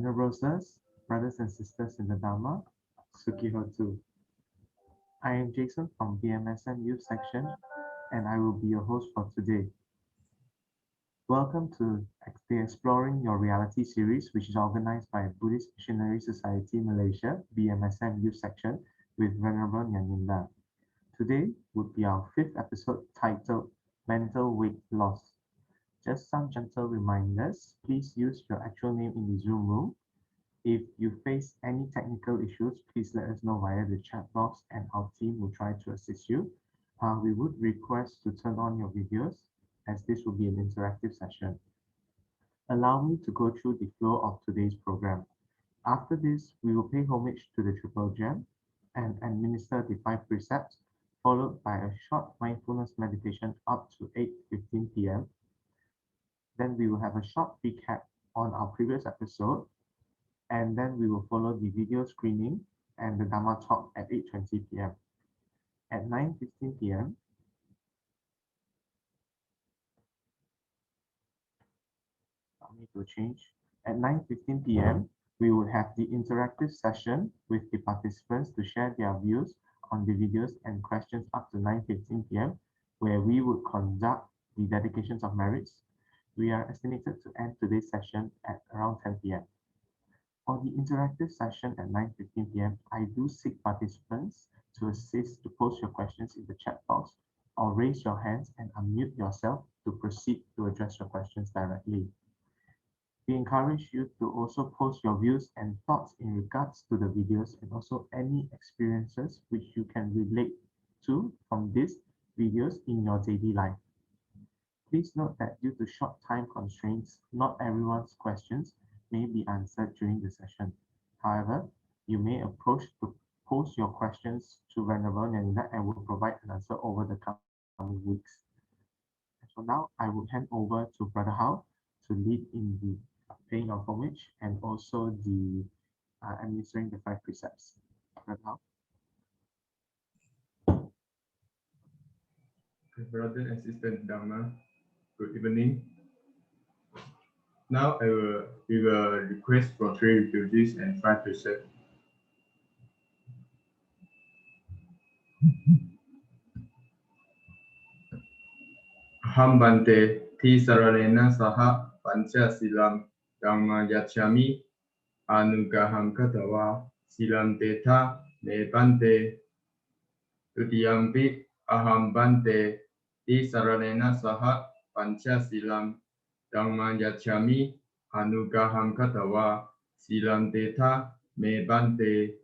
Venerable Sirs, brothers and sisters in the Dharma, Sukhihotu. I am Jason from BMSM Youth Section, and I will be your host for today. Welcome to the Exploring Your Reality series, which is organized by Buddhist Missionary Society Malaysia, BMSM Youth Section, with Venerable Nyaninda. Today would be our 5th episode titled Mental Weight Loss. Just some gentle reminders, please use your actual name in the Zoom room. If you face any technical issues, please let us know via the chat box and our team will try to assist you. We would request to turn on your videos as this will be an interactive session. Allow me to go through the flow of today's program. After this, we will pay homage to the Triple Gem and administer the 5 precepts, followed by a short mindfulness meditation up to 8:15 p.m. Then we will have a short recap on our previous episode, and then we will follow the video screening and the Dharma talk at 8:20 p.m. At 9:15 p.m., At 9:15 p.m., we will have the interactive session with the participants to share their views on the videos and questions up to 9:15 p.m., where we would conduct the dedications of merits. We are estimated to end today's session at around 10 p.m. For the interactive session at 9:15 p.m., I do seek participants to assist to post your questions in the chat box or raise your hands and unmute yourself to proceed to address your questions directly. We encourage you to also post your views and thoughts in regards to the videos and also any experiences which you can relate to from these videos in your daily life. Please note that due to short time constraints, not everyone's questions may be answered during the session. However, you may approach to post your questions to Venerable Nyaninda and will provide an answer over the coming weeks. So now I will hand over to Brother Hao to lead in the paying of homage and also the administering the 5 precepts. Brother Hao. Brother and sister Dharma, good evening. Now we will request for 3 refugees and 5 precepts. Aham bante tisaranena saha pancha silam dhamma yachami anugaham katawa silam tetha me bante tudiyampi aham bante tisaranena saha pancha silam dhamma yachami anugaham katawa silam tetha me bante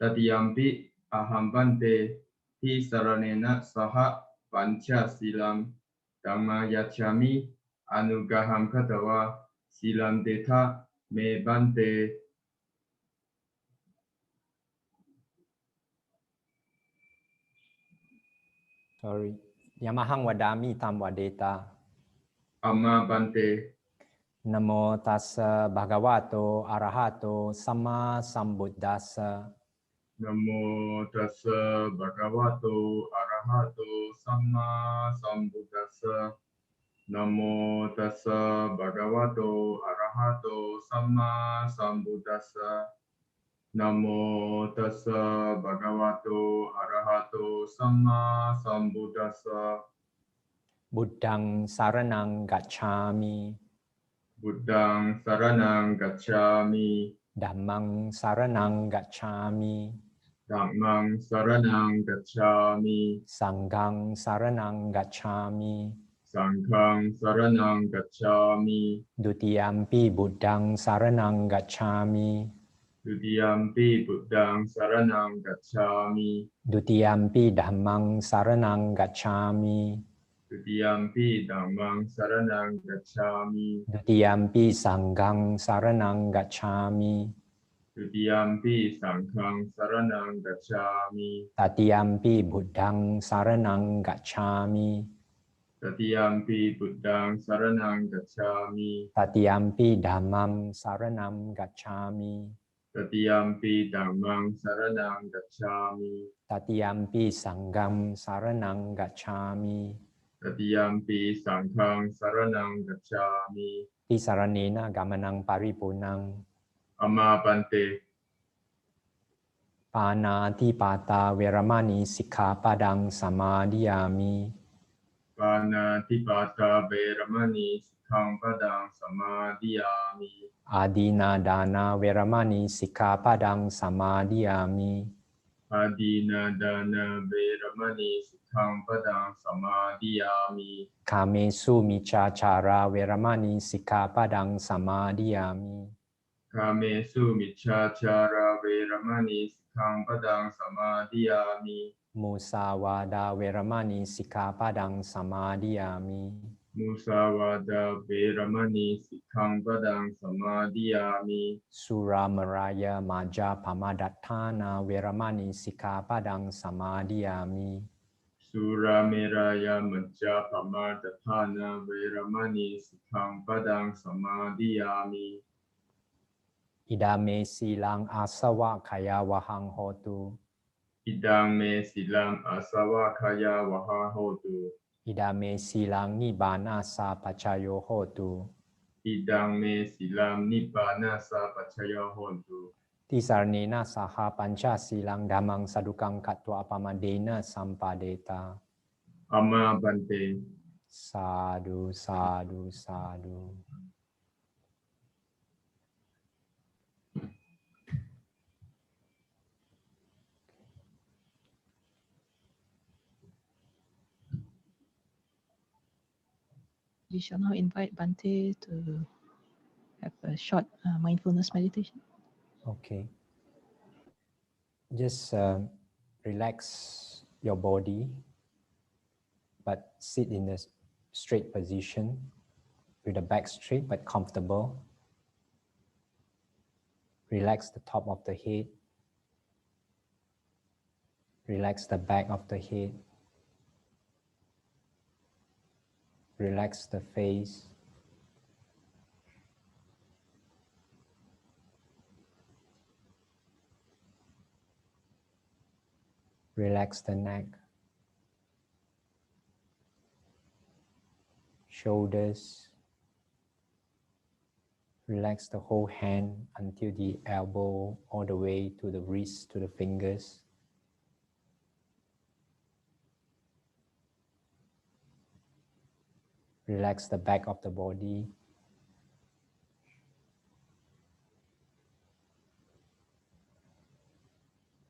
tatiyampi aham bante tisaranena saha pancha silam Dhamma yachami anugaham katawa silam tetha me bante. Yamahang wadami tam wadeta. Amma bante. Namo tassa bhagavato arahato sama sambuddhassa. Namo tassa bhagavato arahato sama sambuddhassa. Namo tassa bhagavato arahato sama sambuddhassa. Namo tassa bhagavato arahato sama sambuddhassa. Buddhang saranang gacchami. Buddhang saranang gacchami. Dhammang saranang gacchami. Dhammang saranang gacchami. Sanghang saranang gacchami. Sanghang saranang gacchami. Dutiyampi buddhang saranang gacchami. Dutiyampi buddhang saranang gacchami. Dutiyampi dhammang saranang gacchami. Dutiyampi dhammang saranang gacchami. Dutiyampi sanghang saranang gacchami. Dutiyampi sanghang saranang gacchami. Tatiyampi buddhang saranang gacchami. Tatiyampi buddhang saranang gacchami. Tatiyampi dhammam saranam gacchami. Tatiyampi dhammang saranang gacchami. Tatiyampi sangham saranang gacchami. Tatiyampi sanghang saranang gacchami. Tisaranena gamanang paripunang. Amapante. ปานาติปาตาเวรมณีสิกขาปะดังสมาธิยามิ Panatipata Veramani Sikkhaṃ Padang Samadhiyāmi. อาดีนาดานาเวรมณีสิกขาปะดังสมาธิยามิ Adina Dana Veramani Sikkhaṃ Padang Samadhiyāmi. คาเมสุมิจาจาราเวรมณีสิกขาปะดังสมาธิยามิ Kamesu Micchāchāra Veramani Sikkhaṃ Padang Samadhiyāmi. มุสาวาดาเวรมณีสิกขาปะดังสมาธิยามิ Musāvāda Veramani Sikkhaṃ Padang Samadhiyāmi. สุรามรายามาจาพมาดัฏฐานาเวรมณีสิกขาปะดังสมาธิยามิ Surameraya Majja Pamadatthana Veramani Sikkhaṃ Padang Samadhiyāmi. อิดาเมสีลังอาสวะขยาวหังโหตุ Idang me silam asawa kaya waha hotu. อิดาเมสีลังนิบานาสาปัจจโยโหตุ Idang me silam nibbana sa pachaya hontu. ติสารเนนะสาหาปัญจสีลังดัมมังสดุกังกัตวะปมาเดนะสัมปาเดตา Ama bante. สาธุสาธุสาธุ We shall now invite Bante to have a short mindfulness meditation. Okay. Just relax your body, but sit in a straight position with the back straight but comfortable. Relax the top of the head. Relax the back of the head. Relax the face. Relax the neck, shoulders. Relax the whole hand until the elbow, all the way to the wrist, to the fingers. Relax the back of the body.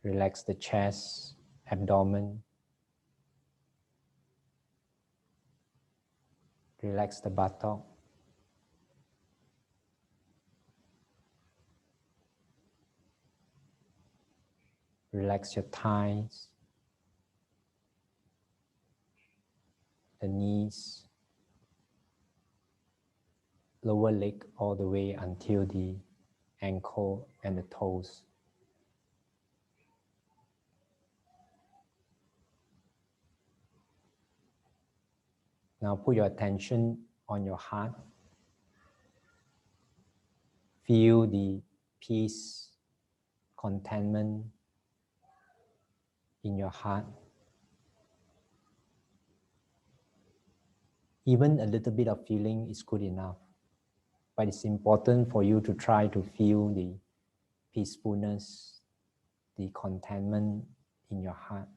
Relax the chest, abdomen. Relax the buttock. Relax your thighs, the knees, lower leg all the way until the ankle and the toes. Now put your attention on your heart. Feel the peace, contentment in your heart. Even a little bit of feeling is good enough, but it's important for you to try to feel the peacefulness, the contentment in your heart.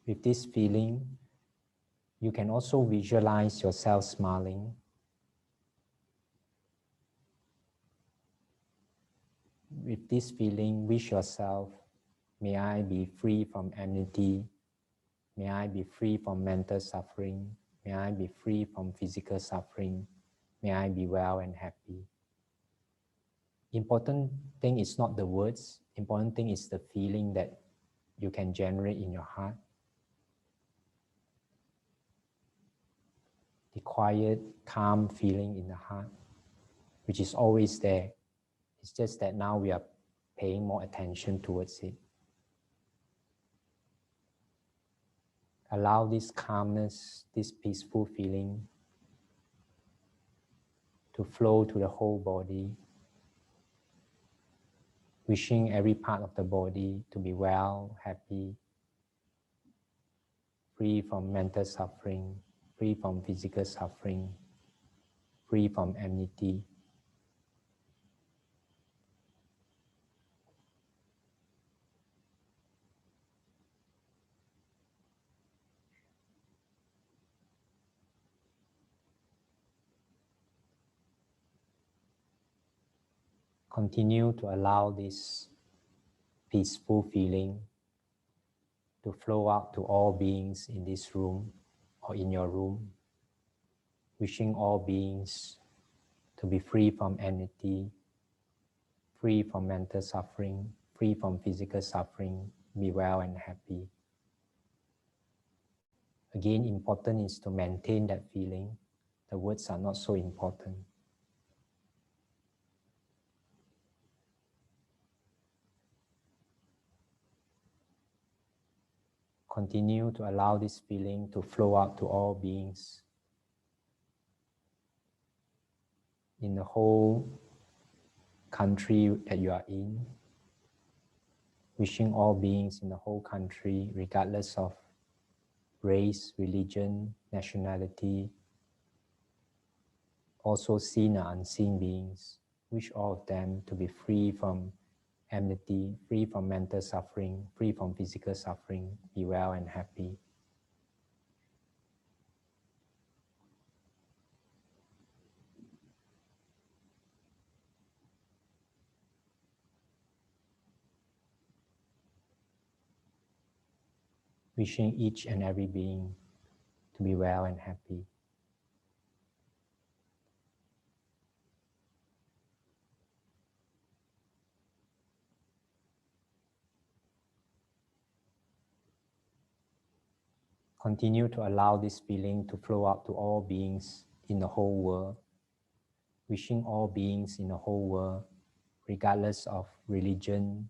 With this feeling, you can also visualize yourself smiling. With this feeling, wish yourself, may I be free from enmity, may I be free from mental suffering, may I be free from physical suffering, may I be well and happy. Important thing is not the words, important thing is the feeling that you can generate in your heart. The quiet, calm feeling in the heart, which is always there. It's just that now we are paying more attention towards it. Allow this calmness, this peaceful feeling to flow to the whole body, wishing every part of the body to be well, happy, free from mental suffering, free from physical suffering, free free from enmity. Continue to allow this peaceful feeling to flow out to all beings in this room or in your room, wishing all beings to be free from enmity, free from mental suffering, free from physical suffering, be well and happy. Again, important is to maintain that feeling. The words are not so important. Continue to allow this feeling to flow out to all beings in the whole country that you are in, wishing all beings in the whole country, regardless of race, religion, nationality, also seen or unseen beings, wish all of them to be free from enmity, free from mental suffering, free from physical suffering, be well and happy. Wishing each and every being to be well and happy. Continue to allow this feeling to flow out to all beings in the whole world, wishing all beings in the whole world, regardless of religion,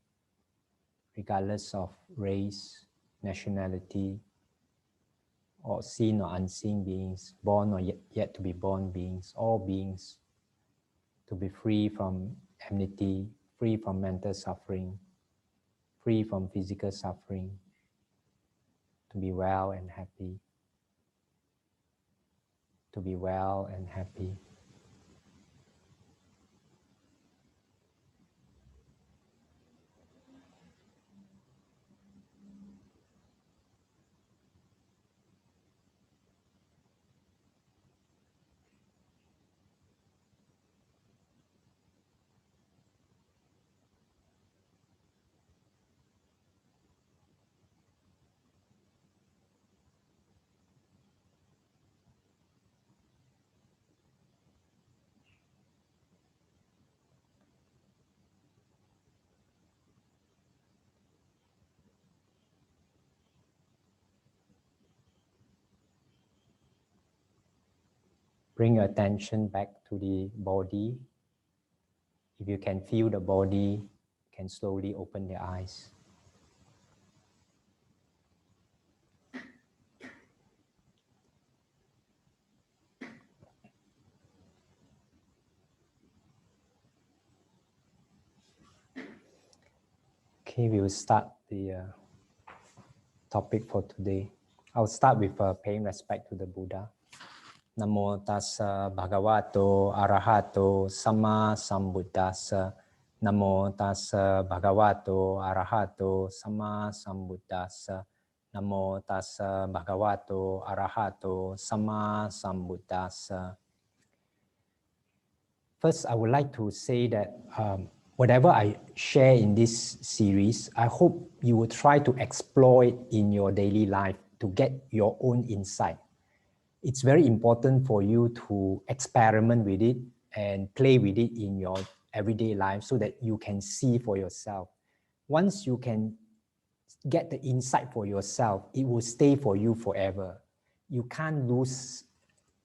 regardless of race, nationality, or seen or unseen beings, born or yet to be born beings, all beings to be free from enmity, free from mental suffering, free from physical suffering, to be well and happy, to be well and happy. Bring your attention back to the body. If you can feel the body, you can slowly open the eyes. Okay, we will start the topic for today. I'll start with paying respect to the Buddha. Namo tassa bhagavato arahato samma sambuddhassa. Namo tassa bhagavato arahato samma sambuddhassa. Namo tassa bhagavato arahato samma sambuddhassa. First, I would like to say that whatever I share in this series, I hope you will try to explore it in your daily life to get your own insight. It's very important for you to experiment with it and play with it in your everyday life so that you can see for yourself. Once you can get the insight for yourself, it will stay for you forever. You can't lose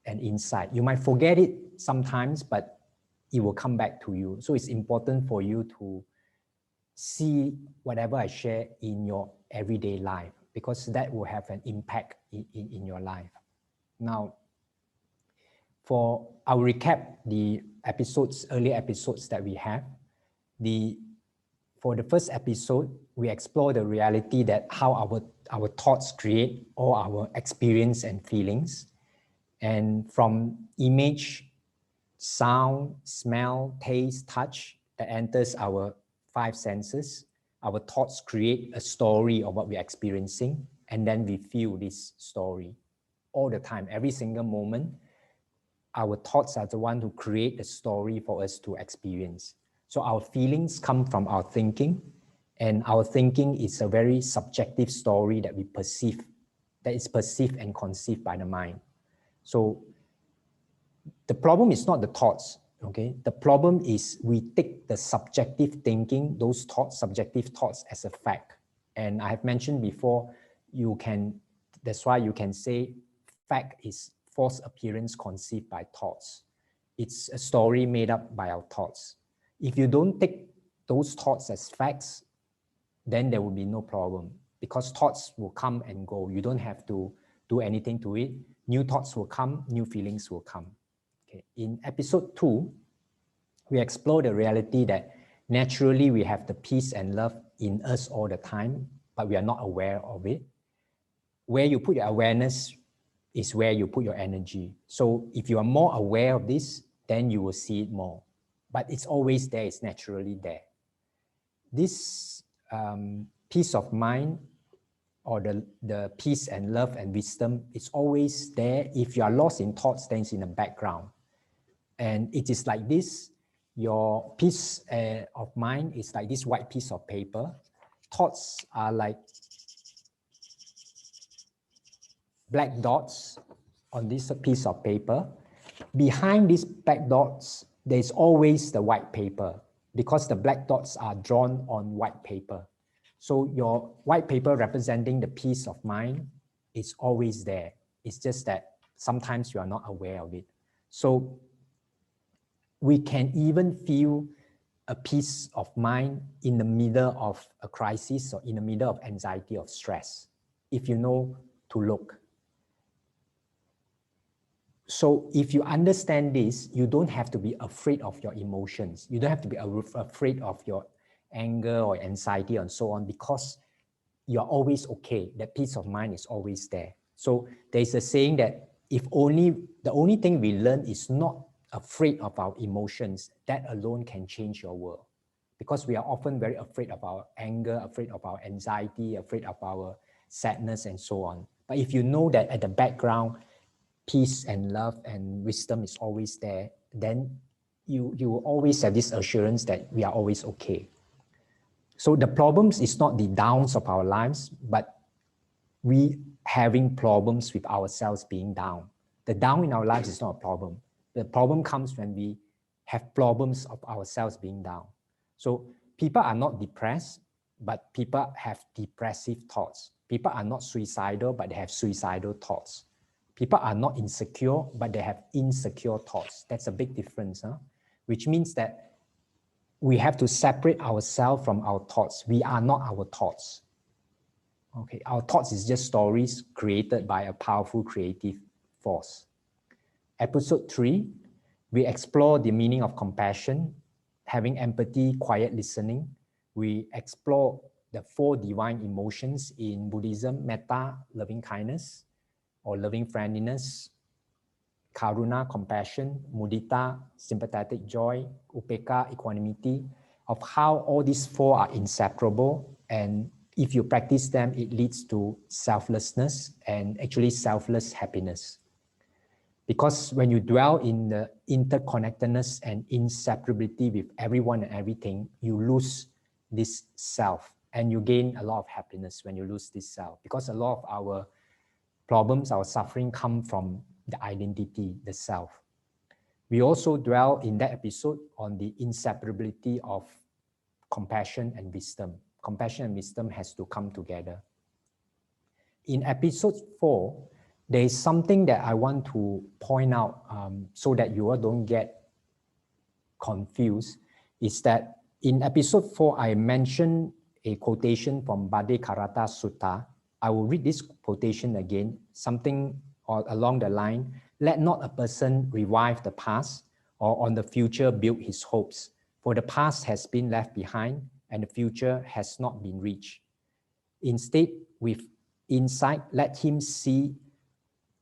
an insight. You might forget it sometimes, but it will come back to you. So it's important for you to see whatever I share in your everyday life, because that will have an impact in your life. Now, I'll recap the earlier episodes that we have. For the first episode, we explore the reality that how our thoughts create all our experience and feelings. And from image sound, smell, taste, touch that enters our five senses. Our thoughts create a story of what we're experiencing, and then we feel this story all the time, every single moment. Our thoughts are the one who create a story for us to experience. So our feelings come from our thinking, and our thinking is a very subjective story that we perceive, that is perceived and conceived by the mind. So the problem is not the thoughts, okay? The problem is we take the subjective thinking, those thoughts, subjective thoughts as a fact. And I have mentioned before, that's why you can say fact is false appearance conceived by thoughts. It's a story made up by our thoughts. If you don't take those thoughts as facts, then there will be no problem, because thoughts will come and go. You don't have to do anything to it. New thoughts will come, new feelings will come. Okay. In episode 2, we explore the reality that naturally we have the peace and love in us all the time, but we are not aware of it. Where you put your awareness is where you put your energy. So if you are more aware of this, then you will see it more. But it's always there, it's naturally there. This peace of mind, or the peace and love and wisdom, is always there. If you are lost in thoughts, then it's in the background. And it is like this. Your peace of mind is like this white piece of paper. Thoughts are like black dots on this piece of paper. Behind these black dots, there's always the white paper, because the black dots are drawn on white paper. So your white paper representing the peace of mind is always there. It's just that sometimes you are not aware of it. So we can even feel a peace of mind in the middle of a crisis, or in the middle of anxiety or stress, if you know to look. So if you understand this, you don't have to be afraid of your emotions. You don't have to be afraid of your anger or anxiety and so on, because you're always okay. That peace of mind is always there. So there's a saying that the only thing we learn is not afraid of our emotions, that alone can change your world. Because we are often very afraid of our anger, afraid of our anxiety, afraid of our sadness and so on. But if you know that at the background, peace and love and wisdom is always there, then you will always have this assurance that we are always okay. So the problems is not the downs of our lives, but we having problems with ourselves being down. The down in our lives is not a problem. The problem comes when we have problems of ourselves being down. So people are not depressed, but people have depressive thoughts. People are not suicidal, but they have suicidal thoughts. People are not insecure, but they have insecure thoughts. That's a big difference, huh? Which means that we have to separate ourselves from our thoughts. We are not our thoughts. Okay, our thoughts is just stories created by a powerful creative force. Episode 3, we explore the meaning of compassion, having empathy, quiet listening. We explore the 4 divine emotions in Buddhism: metta, loving kindness or loving friendliness; karuna, compassion; mudita, sympathetic joy; upekkha, equanimity, of how all these 4 are inseparable. And if you practice them, it leads to selflessness and actually selfless happiness. Because when you dwell in the interconnectedness and inseparability with everyone and everything, you lose this self, and you gain a lot of happiness when you lose this self. Because a lot of our problems, our suffering come from the identity, the self. We also dwell in that episode on the inseparability of compassion and wisdom. Compassion and wisdom has to come together. In episode 4, there is something that I want to point out so that you all don't get confused, is that in episode 4, I mentioned a quotation from Bhaddekarata Sutta. I will read this quotation again, something along the line: let not a person revive the past, or on the future build his hopes, for the past has been left behind and the future has not been reached. Instead, with insight, let him see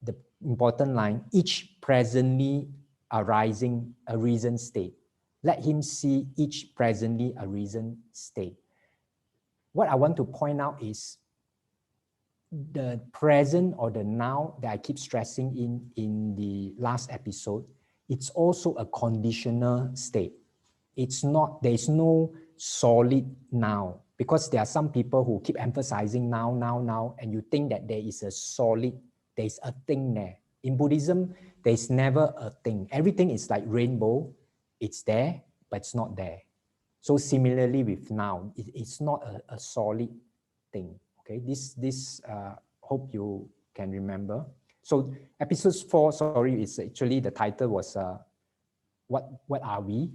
the important line: each presently arising a reason state. Let him see each presently a reason state. What I want to point out is the present or the now that I keep stressing in the last episode, it's also a conditional state. It's not, there is no solid now, because there are some people who keep emphasizing now, and you think that there is a solid, there is a thing there. In Buddhism, there is never a thing. Everything is like rainbow. It's there, but it's not there. So similarly with now, it's not a solid thing. Okay, this hope you can remember. So episode 4, sorry, is actually the title was what are we?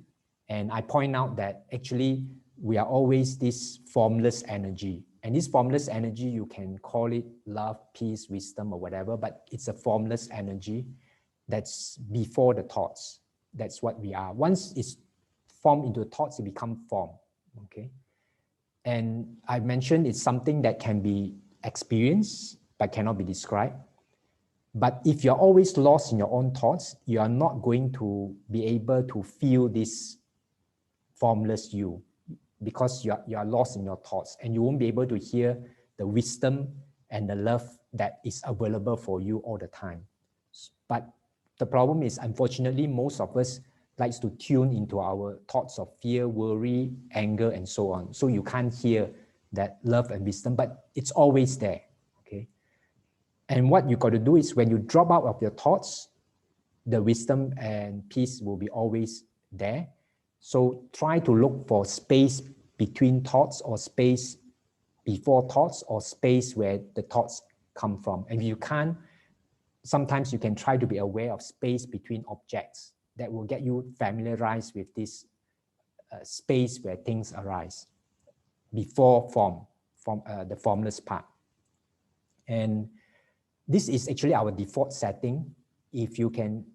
And I point out that actually we are always this formless energy. And this formless energy, you can call it love, peace, wisdom, or whatever, but it's a formless energy that's before the thoughts. That's what we are. Once it's formed into thoughts, it becomes form. Okay. And I mentioned it's something that can be experienced, but cannot be described. But if you're always lost in your own thoughts, you are not going to be able to feel this formless you, because you are lost in your thoughts, and you won't be able to hear the wisdom and the love that is available for you all the time. But the problem is, unfortunately, most of us likes to tune into our thoughts of fear, worry, anger, and so on. So you can't hear that love and wisdom, but it's always there. Okay. And what you got to do is, when you drop out of your thoughts, the wisdom and peace will be always there. So try to look for space between thoughts, or space before thoughts, or space where the thoughts come from. And if you can't, sometimes you can try to be aware of space between objects. That will get you familiarized with this space where things arise before the formless part. And this is actually our default setting. If you can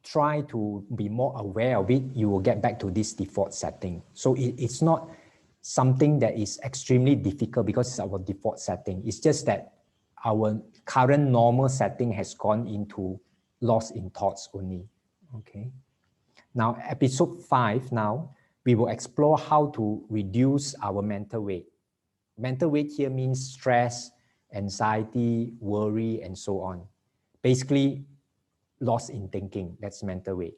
try to be more aware of it, you will get back to this default setting. So it's not something that is extremely difficult, because it's our default setting. It's just that our current normal setting has gone into lost in thoughts only. Okay. Now, episode 5, now we will explore how to reduce our mental weight. Mental weight here means stress, anxiety, worry, and so on. Basically, lost in thinking, that's mental weight.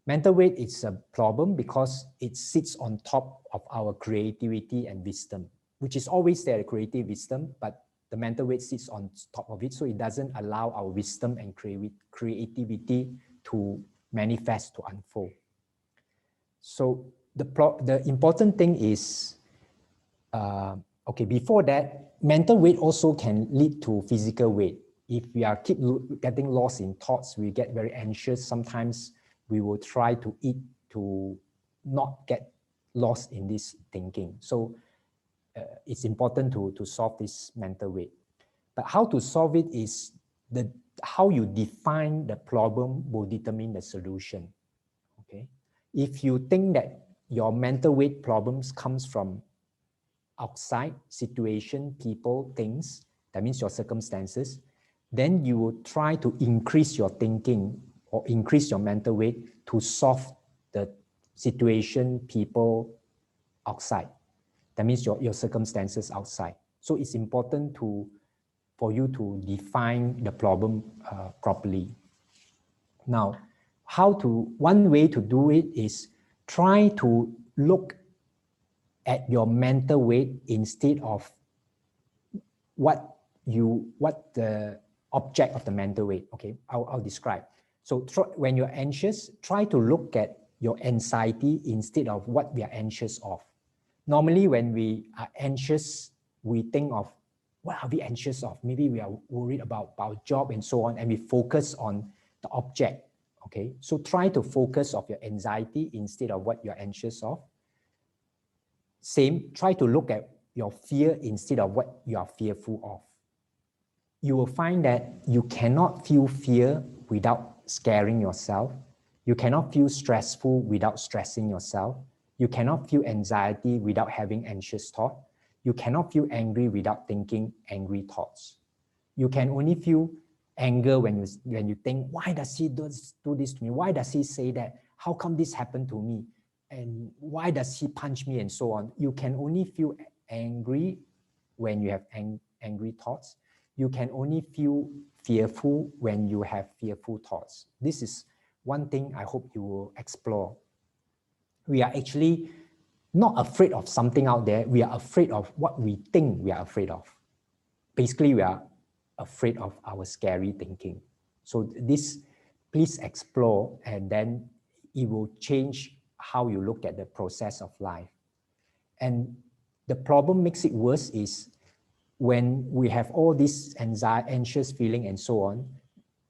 Mental weight is a problem because it sits on top of our creativity and wisdom, which is always there, creative wisdom, but the mental weight sits on top of it, so it doesn't allow our wisdom and creativity to manifest, to unfold. So the important thing is, okay, before that, mental weight also can lead to physical weight. If we are keep getting lost in thoughts, we get very anxious. Sometimes we will try to eat to not get lost in this thinking. So it's important to solve this mental weight. But how to solve it is how you define the problem will determine the solution. Okay, if you think that your mental weight problems comes from outside situation, people, things, that means your circumstances, then you will try to increase your thinking or increase your mental weight to solve the situation, people outside. That means your circumstances outside. So it's important for you to define the problem properly. Now, one way to do it is try to look at your mental weight instead of what the object of the mental weight. Okay, I'll describe. So when you're anxious, try to look at your anxiety instead of what we are anxious of. Normally, when we are anxious, we think of, what are we anxious of? Maybe we are worried about our job and so on, and we focus on the object. Okay, so try to focus on your anxiety instead of what you're anxious of. Same, try to look at your fear instead of what you are fearful of. You will find that you cannot feel fear without scaring yourself. You cannot feel stressful without stressing yourself. You cannot feel anxiety without having anxious thought. You cannot feel angry without thinking angry thoughts. You can only feel anger when you think, why does he do this to me? Why does he say that? How come this happened to me? And why does he punch me and so on? You can only feel angry when you have angry thoughts. You can only feel fearful when you have fearful thoughts. This is one thing I hope you will explore. We are actually not afraid of something out there. We are afraid of what we think we are afraid of. Basically, we are afraid of our scary thinking. So this, please explore, and then it will change how you look at the process of life. And the problem makes it worse is when we have all this anxiety, anxious feeling and so on,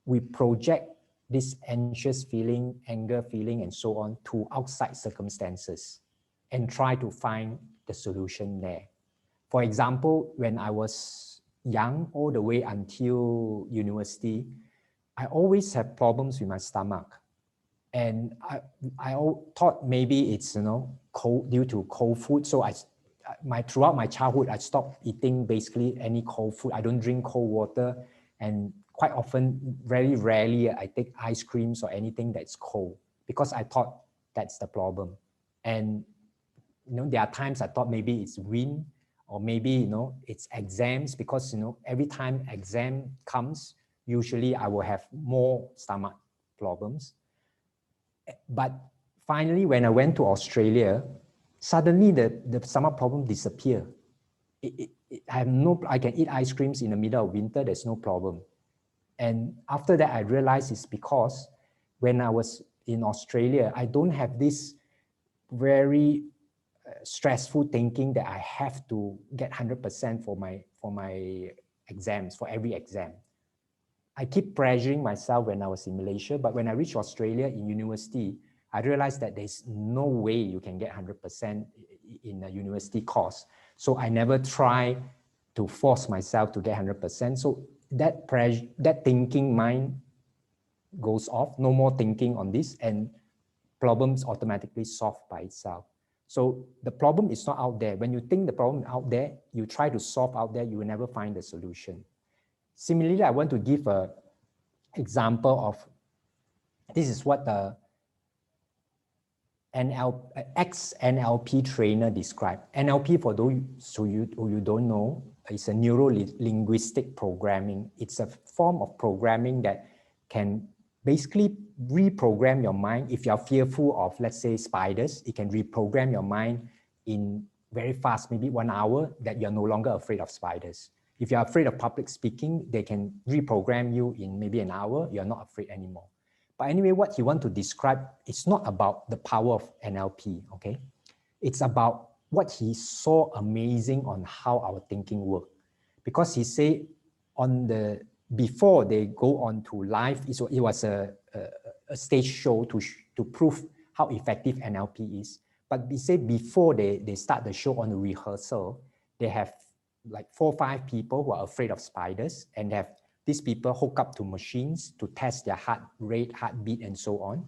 we project this anxious feeling, anger feeling and so on to outside circumstances and try to find the solution there. For example, when I was young, all the way until university, I always have problems with my stomach. And I thought maybe it's, cold, due to cold food. So throughout my childhood, I stopped eating basically any cold food. I don't drink cold water. And quite often, very rarely, I take ice creams or anything that's cold because I thought that's the problem. And there are times I thought maybe it's wind, or maybe it's exams, because every time exam comes, usually I will have more stomach problems. But finally, when I went to Australia, suddenly the stomach problem disappeared. I can eat ice creams in the middle of winter, there's no problem. And after that, I realized it's because when I was in Australia, I don't have this very stressful thinking that I have to get 100% for my exams, for every exam. I keep pressuring myself when I was in Malaysia, but when I reached Australia in university, I realized that there's no way you can get 100% in a university course. So I never try to force myself to get 100%. So that pressure, that thinking mind goes off, no more thinking on this, and problems automatically solved by itself. So the problem is not out there. When you think the problem out there, you try to solve out there, you will never find the solution. Similarly, I want to give an example of, this is what the ex-NLP trainer described. NLP, for those who you don't know, is a neuro-linguistic programming. It's a form of programming that can basically reprogram your mind. If you're fearful of, let's say, spiders, it can reprogram your mind in very fast, maybe 1 hour, that you're no longer afraid of spiders. If you're afraid of public speaking, they can reprogram you in maybe an hour, you're not afraid anymore. But anyway, what he wants to describe, it's not about the power of NLP, okay? It's about what he saw amazing on how our thinking works. Because he said before they go on to live, it was a stage show to prove how effective NLP is. But he said before they start the show on the rehearsal, they have like 4 or 5 people who are afraid of spiders, and they have these people hook up to machines to test their heart rate, heartbeat, and so on.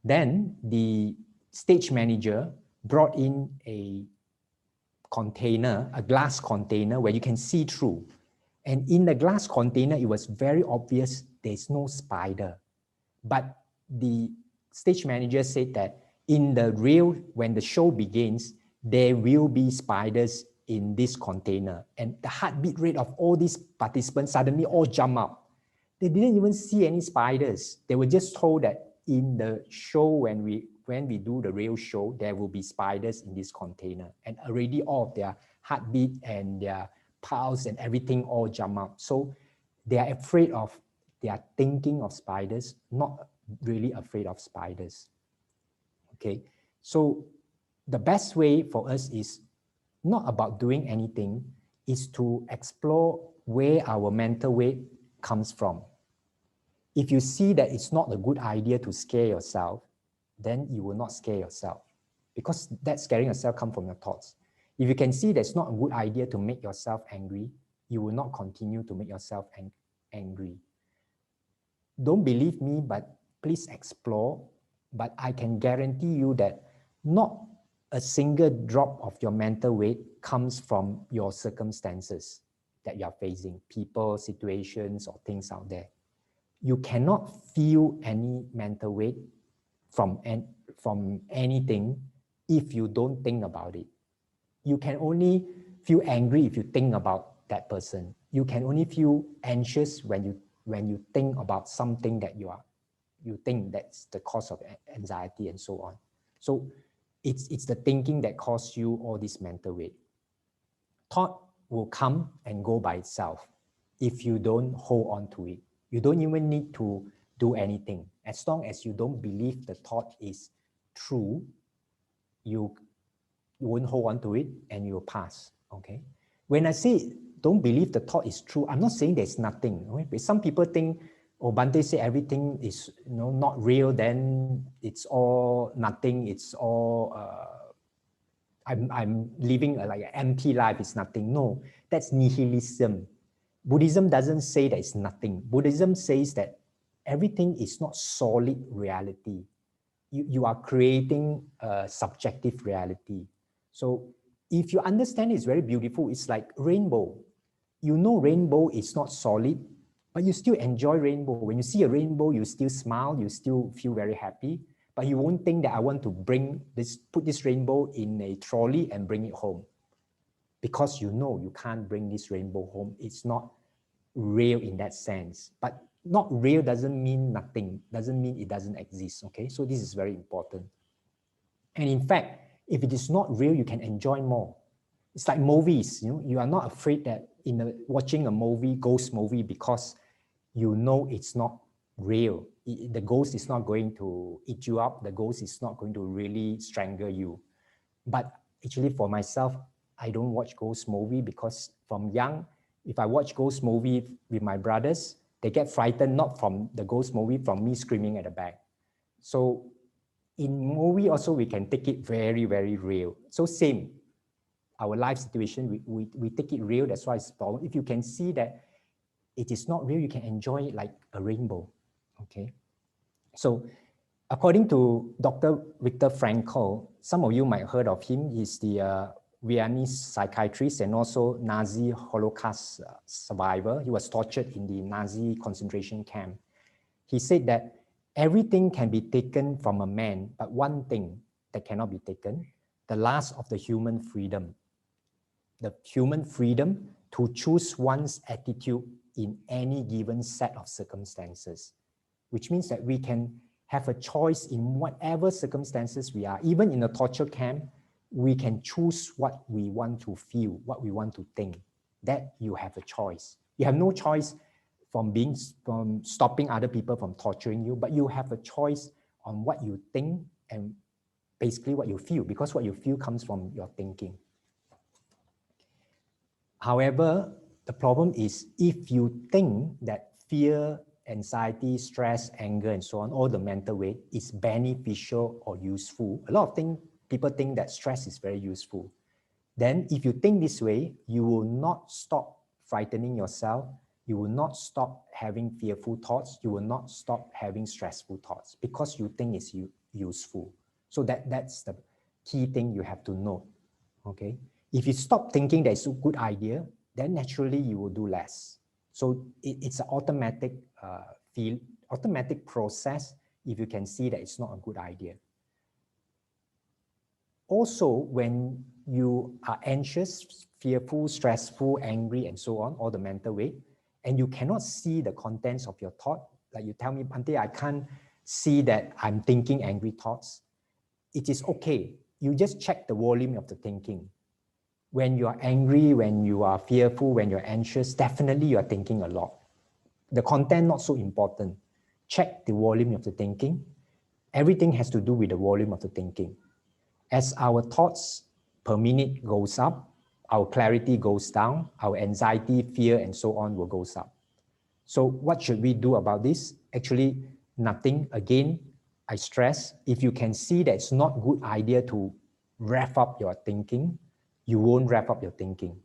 Then the stage manager brought in a container, a glass container where you can see through. And in the glass container, it was very obvious there's no spider. But the stage manager said that in the real, when the show begins, there will be spiders in this container. And the heartbeat rate of all these participants suddenly all jump up. They didn't even see any spiders. They were just told that in the show, when we do the real show, there will be spiders in this container. And already all of their heartbeat and their pulse and everything all jump up. So they are afraid of, they are thinking of spiders, not really afraid of spiders. Okay, so the best way for us is not about doing anything, is to explore where our mental weight comes from. If you see that it's not a good idea to scare yourself, then you will not scare yourself, because that scaring yourself comes from your thoughts. If you can see that it's not a good idea to make yourself angry, you will not continue to make yourself angry. Don't believe me, but please explore. But I can guarantee you that not a single drop of your mental weight comes from your circumstances. that you are facing, people, situations, or things out there. You cannot feel any mental weight from anything if you don't think about it. You can only feel angry if you think about that person. You can only feel anxious when you think about something that you think that's the cause of anxiety and so on. So it's the thinking that causes you all this mental weight. Thought will come and go by itself if you don't hold on to it. You don't even need to do anything. As long as you don't believe the thought is true, you won't hold on to it and you'll pass. Okay. When I say don't believe the thought is true, I'm not saying there's nothing. Okay? Some people think, oh, Bante say everything is not real, then it's all nothing, it's all I'm living like an empty life, it's nothing. No, that's nihilism. Buddhism doesn't say that it's nothing. Buddhism says that everything is not solid reality. You are creating a subjective reality. So if you understand it, it's very beautiful. It's like rainbow. You know rainbow is not solid, but you still enjoy rainbow. When you see a rainbow, you still smile, you still feel very happy, but you won't think that I want to put this rainbow in a trolley and bring it home. Because you know you can't bring this rainbow home. It's not real in that sense. But not real doesn't mean nothing, doesn't mean it doesn't exist, okay? So this is very important. And in fact, if it is not real, you can enjoy more. It's like movies, you are not afraid that watching a movie, ghost movie, because you know it's not real. The ghost is not going to eat you up. The ghost is not going to really strangle you. But actually for myself, I don't watch ghost movie because from young, if I watch ghost movie with my brothers, they get frightened, not from the ghost movie, from me screaming at the back. So in movie also, we can take it very, very real. So same, our life situation, we take it real. That's why it's a problem. If you can see that it is not real, you can enjoy it like a rainbow, okay? So according to Dr. Viktor Frankl, some of you might have heard of him. He's the Viennese psychiatrist and also Nazi Holocaust survivor. He was tortured in the Nazi concentration camp. He said that everything can be taken from a man, but one thing that cannot be taken, the last of the human freedom. The human freedom to choose one's attitude in any given set of circumstances, which means that we can have a choice in whatever circumstances we are. Even in a torture camp, we can choose what we want to feel, what we want to think. That you have a choice. You have no choice from stopping other people from torturing you, but you have a choice on what you think and basically what you feel, because what you feel comes from your thinking. However, the problem is if you think that fear, anxiety, stress, anger, and so on, all the mental weight is beneficial or useful. A lot of people think that stress is very useful. Then if you think this way, you will not stop frightening yourself. You will not stop having fearful thoughts. You will not stop having stressful thoughts because you think it's useful. So that's the key thing you have to know, okay? If you stop thinking that it's a good idea, then naturally you will do less. So it's an automatic process if you can see that it's not a good idea. Also, when you are anxious, fearful, stressful, angry, and so on, all the mental weight, and you cannot see the contents of your thought, like you tell me, Bante, I can't see that I'm thinking angry thoughts. It is okay. You just check the volume of the thinking. When you are angry, when you are fearful, when you're anxious, definitely you are thinking a lot. The content not so important. Check the volume of the thinking. Everything has to do with the volume of the thinking. As our thoughts per minute goes up, our clarity goes down, our anxiety, fear, and so on will goes up. So what should we do about this? Actually, nothing. Again, I stress, if you can see that it's not a good idea to wrap up your thinking, you won't wrap up your thinking.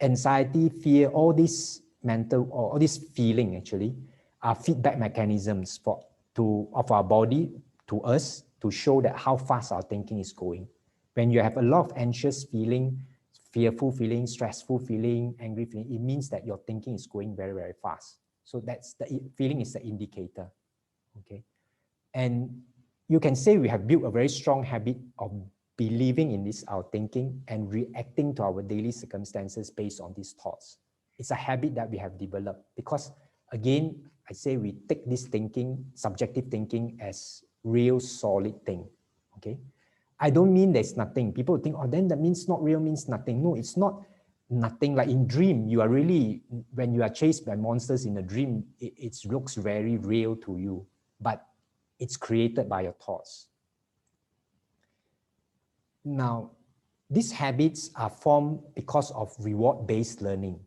Anxiety, fear, all these mental or all these feeling actually are feedback mechanisms of our body to us to show that how fast our thinking is going. When you have a lot of anxious feeling, fearful feeling, stressful feeling, angry feeling, it means that your thinking is going very, very fast. So that's the feeling is the indicator. Okay. And you can say we have built a very strong habit of believing in this, our thinking, and reacting to our daily circumstances based on these thoughts. It's a habit that we have developed because, again, I say we take this thinking, subjective thinking, as real solid thing. Okay. I don't mean there's nothing. People think, oh, then that means not real means nothing. No, it's not nothing. Like in dream, you are really, when you are chased by monsters in a dream, it looks very real to you, but it's created by your thoughts. Now, these habits are formed because of reward-based learning,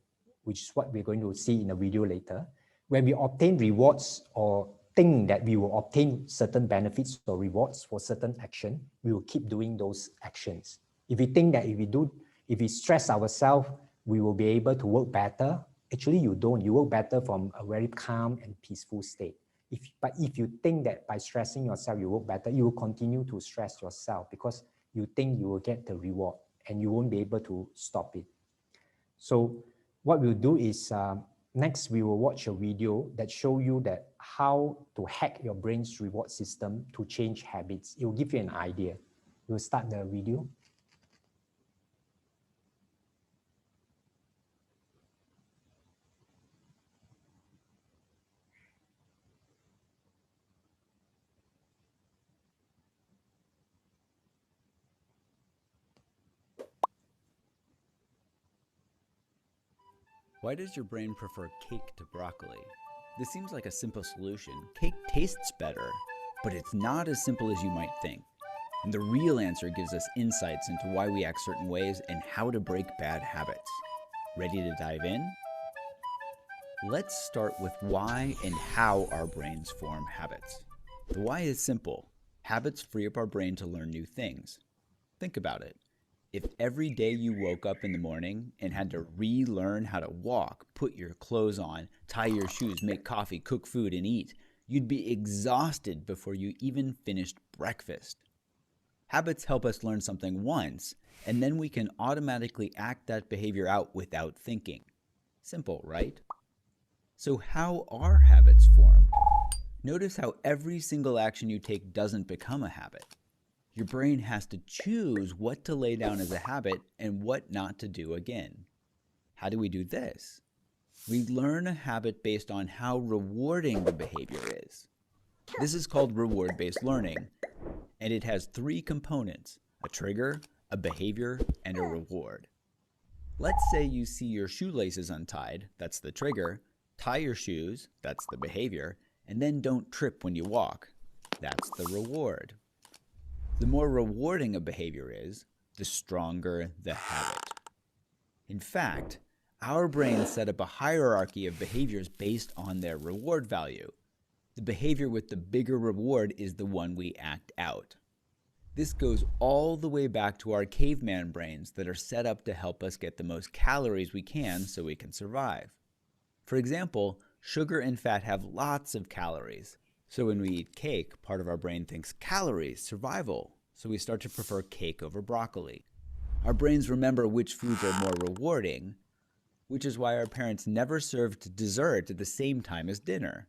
which is what we're going to see in a video later. When we obtain rewards or think that we will obtain certain benefits or rewards for certain action, we will keep doing those actions. If we think that if we stress ourselves, we will be able to work better, actually you don't. You work better from a very calm and peaceful state. But if you think that by stressing yourself, you work better, you will continue to stress yourself because you think you will get the reward and you won't be able to stop it. So what we'll do is next we will watch a video that show you that how to hack your brain's reward system to change habits. It will give you an idea. We'll start the video. Why does your brain prefer cake to broccoli? This seems like a simple solution. Cake tastes better, but it's not as simple as you might think. And the real answer gives us insights into why we act certain ways and how to break bad habits. Ready to dive in? Let's start with why and how our brains form habits. The why is simple. Habits free up our brain to learn new things. Think about it. If every day you woke up in the morning and had to relearn how to walk, put your clothes on, tie your shoes, make coffee, cook food, and eat, you'd be exhausted before you even finished breakfast. Habits help us learn something once, and then we can automatically act that behavior out without thinking. Simple, right? So how are habits formed? Notice how every single action you take doesn't become a habit. Your brain has to choose what to lay down as a habit and what not to do again. How do we do this? We learn a habit based on how rewarding the behavior is. This is called reward-based learning, and it has three components: a trigger, a behavior, and a reward. Let's say you see your shoelaces untied, that's the trigger, tie your shoes, that's the behavior, and then don't trip when you walk, that's the reward. The more rewarding a behavior is, the stronger the habit. In fact, our brains set up a hierarchy of behaviors based on their reward value. The behavior with the bigger reward is the one we act out. This goes all the way back to our caveman brains that are set up to help us get the most calories we can so we can survive. For example, sugar and fat have lots of calories. So when we eat cake, part of our brain thinks calories, survival, so we start to prefer cake over broccoli. Our brains remember which foods are more rewarding, which is why our parents never served dessert at the same time as dinner.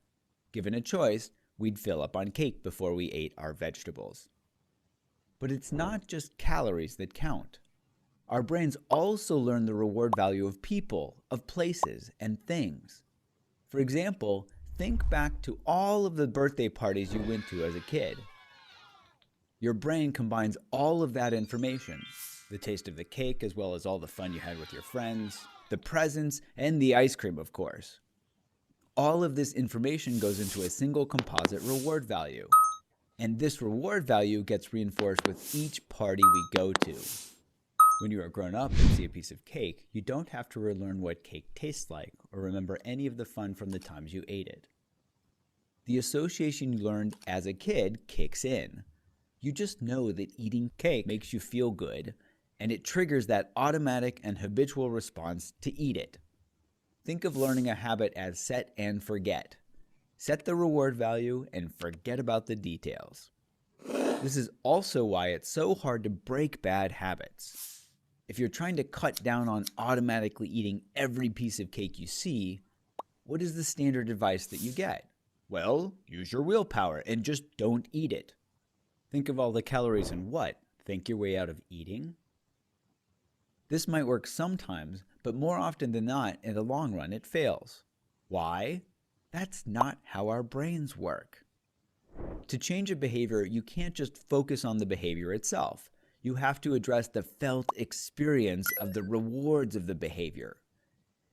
Given a choice, we'd fill up on cake before we ate our vegetables. But it's not just calories that count. Our brains also learn the reward value of people, of places, and things. For example, think back to all of the birthday parties you went to as a kid. Your brain combines all of that information, the taste of the cake as well as all the fun you had with your friends, the presents, and the ice cream, of course. All of this information goes into a single composite reward value. And this reward value gets reinforced with each party we go to. When you are grown up and see a piece of cake, you don't have to relearn what cake tastes like or remember any of the fun from the times you ate it. The association you learned as a kid kicks in. You just know that eating cake makes you feel good, and it triggers that automatic and habitual response to eat it. Think of learning a habit as set and forget. Set the reward value and forget about the details. This is also why it's so hard to break bad habits. If you're trying to cut down on automatically eating every piece of cake you see, what is the standard advice that you get? Well, use your willpower and just don't eat it. Think of all the calories and what? Think your way out of eating? This might work sometimes, but more often than not, in the long run, it fails. Why? That's not how our brains work. To change a behavior, you can't just focus on the behavior itself. You have to address the felt experience of the rewards of the behavior.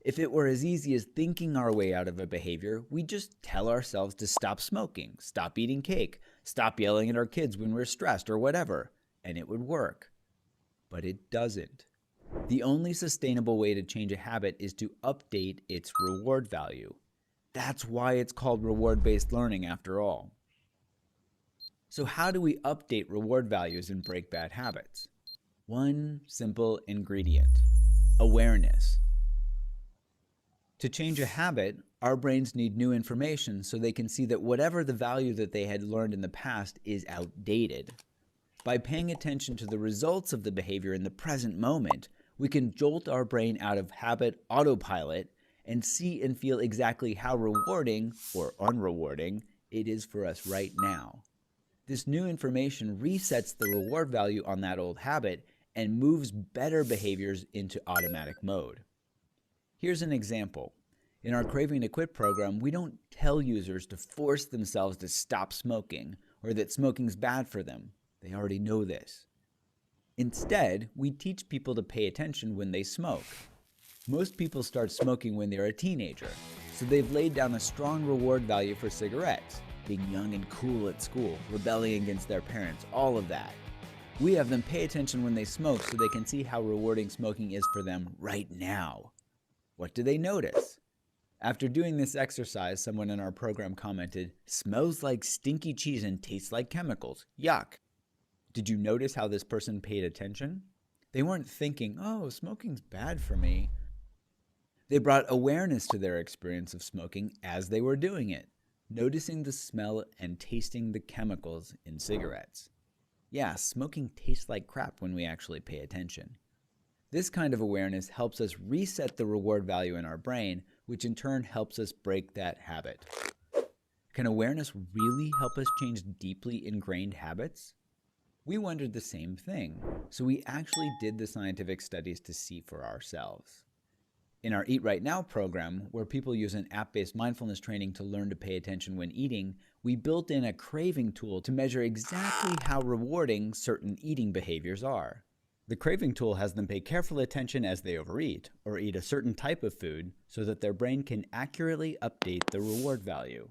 If it were as easy as thinking our way out of a behavior, we'd just tell ourselves to stop smoking, stop eating cake, stop yelling at our kids when we're stressed or whatever, and it would work. But it doesn't. The only sustainable way to change a habit is to update its reward value. That's why it's called reward-based learning after all. So how do we update reward values and break bad habits? One simple ingredient: awareness. To change a habit, our brains need new information so they can see that whatever the value that they had learned in the past is outdated. By paying attention to the results of the behavior in the present moment, we can jolt our brain out of habit autopilot and see and feel exactly how rewarding or unrewarding it is for us right now. This new information resets the reward value on that old habit and moves better behaviors into automatic mode. Here's an example. In our Craving to Quit program, we don't tell users to force themselves to stop smoking or that smoking's bad for them. They already know this. Instead, we teach people to pay attention when they smoke. Most people start smoking when they're a teenager, so they've laid down a strong reward value for cigarettes, being young and cool at school, rebelling against their parents, all of that. We have them pay attention when they smoke so they can see how rewarding smoking is for them right now. What do they notice? After doing this exercise, someone in our program commented, "Smells like stinky cheese and tastes like chemicals. Yuck." Did you notice how this person paid attention? They weren't thinking, "Oh, smoking's bad for me." They brought awareness to their experience of smoking as they were doing it, noticing the smell and tasting the chemicals in cigarettes. Yeah, smoking tastes like crap when we actually pay attention. This kind of awareness helps us reset the reward value in our brain, which in turn helps us break that habit. Can awareness really help us change deeply ingrained habits? We wondered the same thing, so we actually did the scientific studies to see for ourselves. In our Eat Right Now program, where people use an app-based mindfulness training to learn to pay attention when eating, we built in a craving tool to measure exactly how rewarding certain eating behaviors are. The craving tool has them pay careful attention as they overeat or eat a certain type of food so that their brain can accurately update the reward value.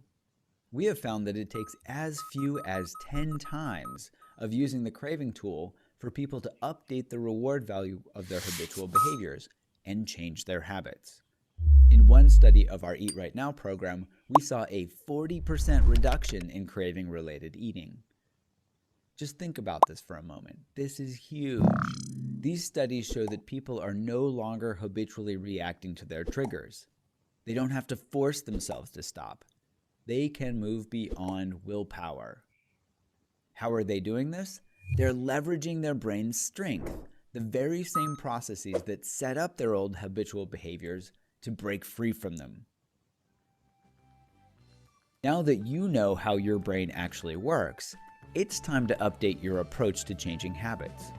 We have found that it takes as few as 10 times of using the craving tool for people to update the reward value of their habitual behaviors and change their habits. In one study of our Eat Right Now program, we saw a 40% reduction in craving-related eating. Just think about this for a moment. This is huge. These studies show that people are no longer habitually reacting to their triggers. They don't have to force themselves to stop. They can move beyond willpower. How are they doing this? They're leveraging their brain's strength, the very same processes that set up their old habitual behaviors to break free from them. Now that you know how your brain actually works, it's time to update your approach to changing habits.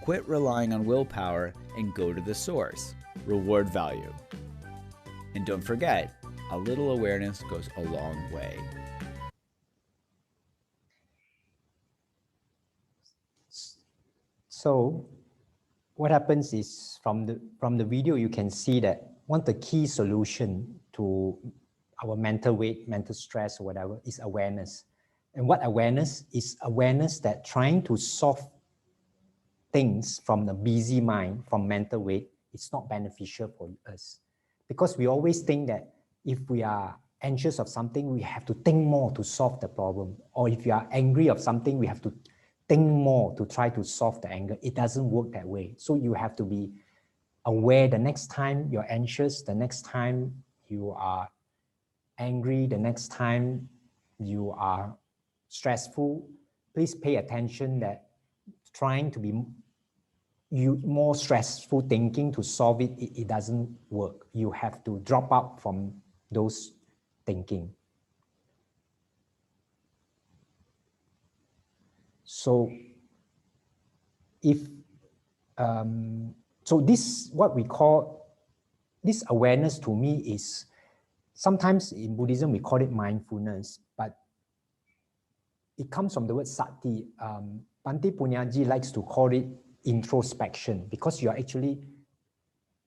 Quit relying on willpower and go to the source, reward value. And don't forget, a little awareness goes a long way. So what happens is from the video, you can see that one of the key solution to our mental weight, mental stress or whatever is awareness. And what awareness is? Awareness that trying to solve things from the busy mind, from mental weight, it's not beneficial for us. Because we always think that if we are anxious of something, we have to think more to solve the problem. Or if you are angry of something, we have to think more to try to solve the anger. It doesn't work that way. So you have to be aware the next time you're anxious, the next time you are angry, the next time you are stressful, please pay attention that trying to be more stressful thinking to solve it, it doesn't work. You have to drop out from those thinking. So if so this, what we call this awareness, to me is, sometimes in Buddhism we call it mindfulness, but it comes from the word sati. Bhante Punyaji likes to call it introspection, because you are actually,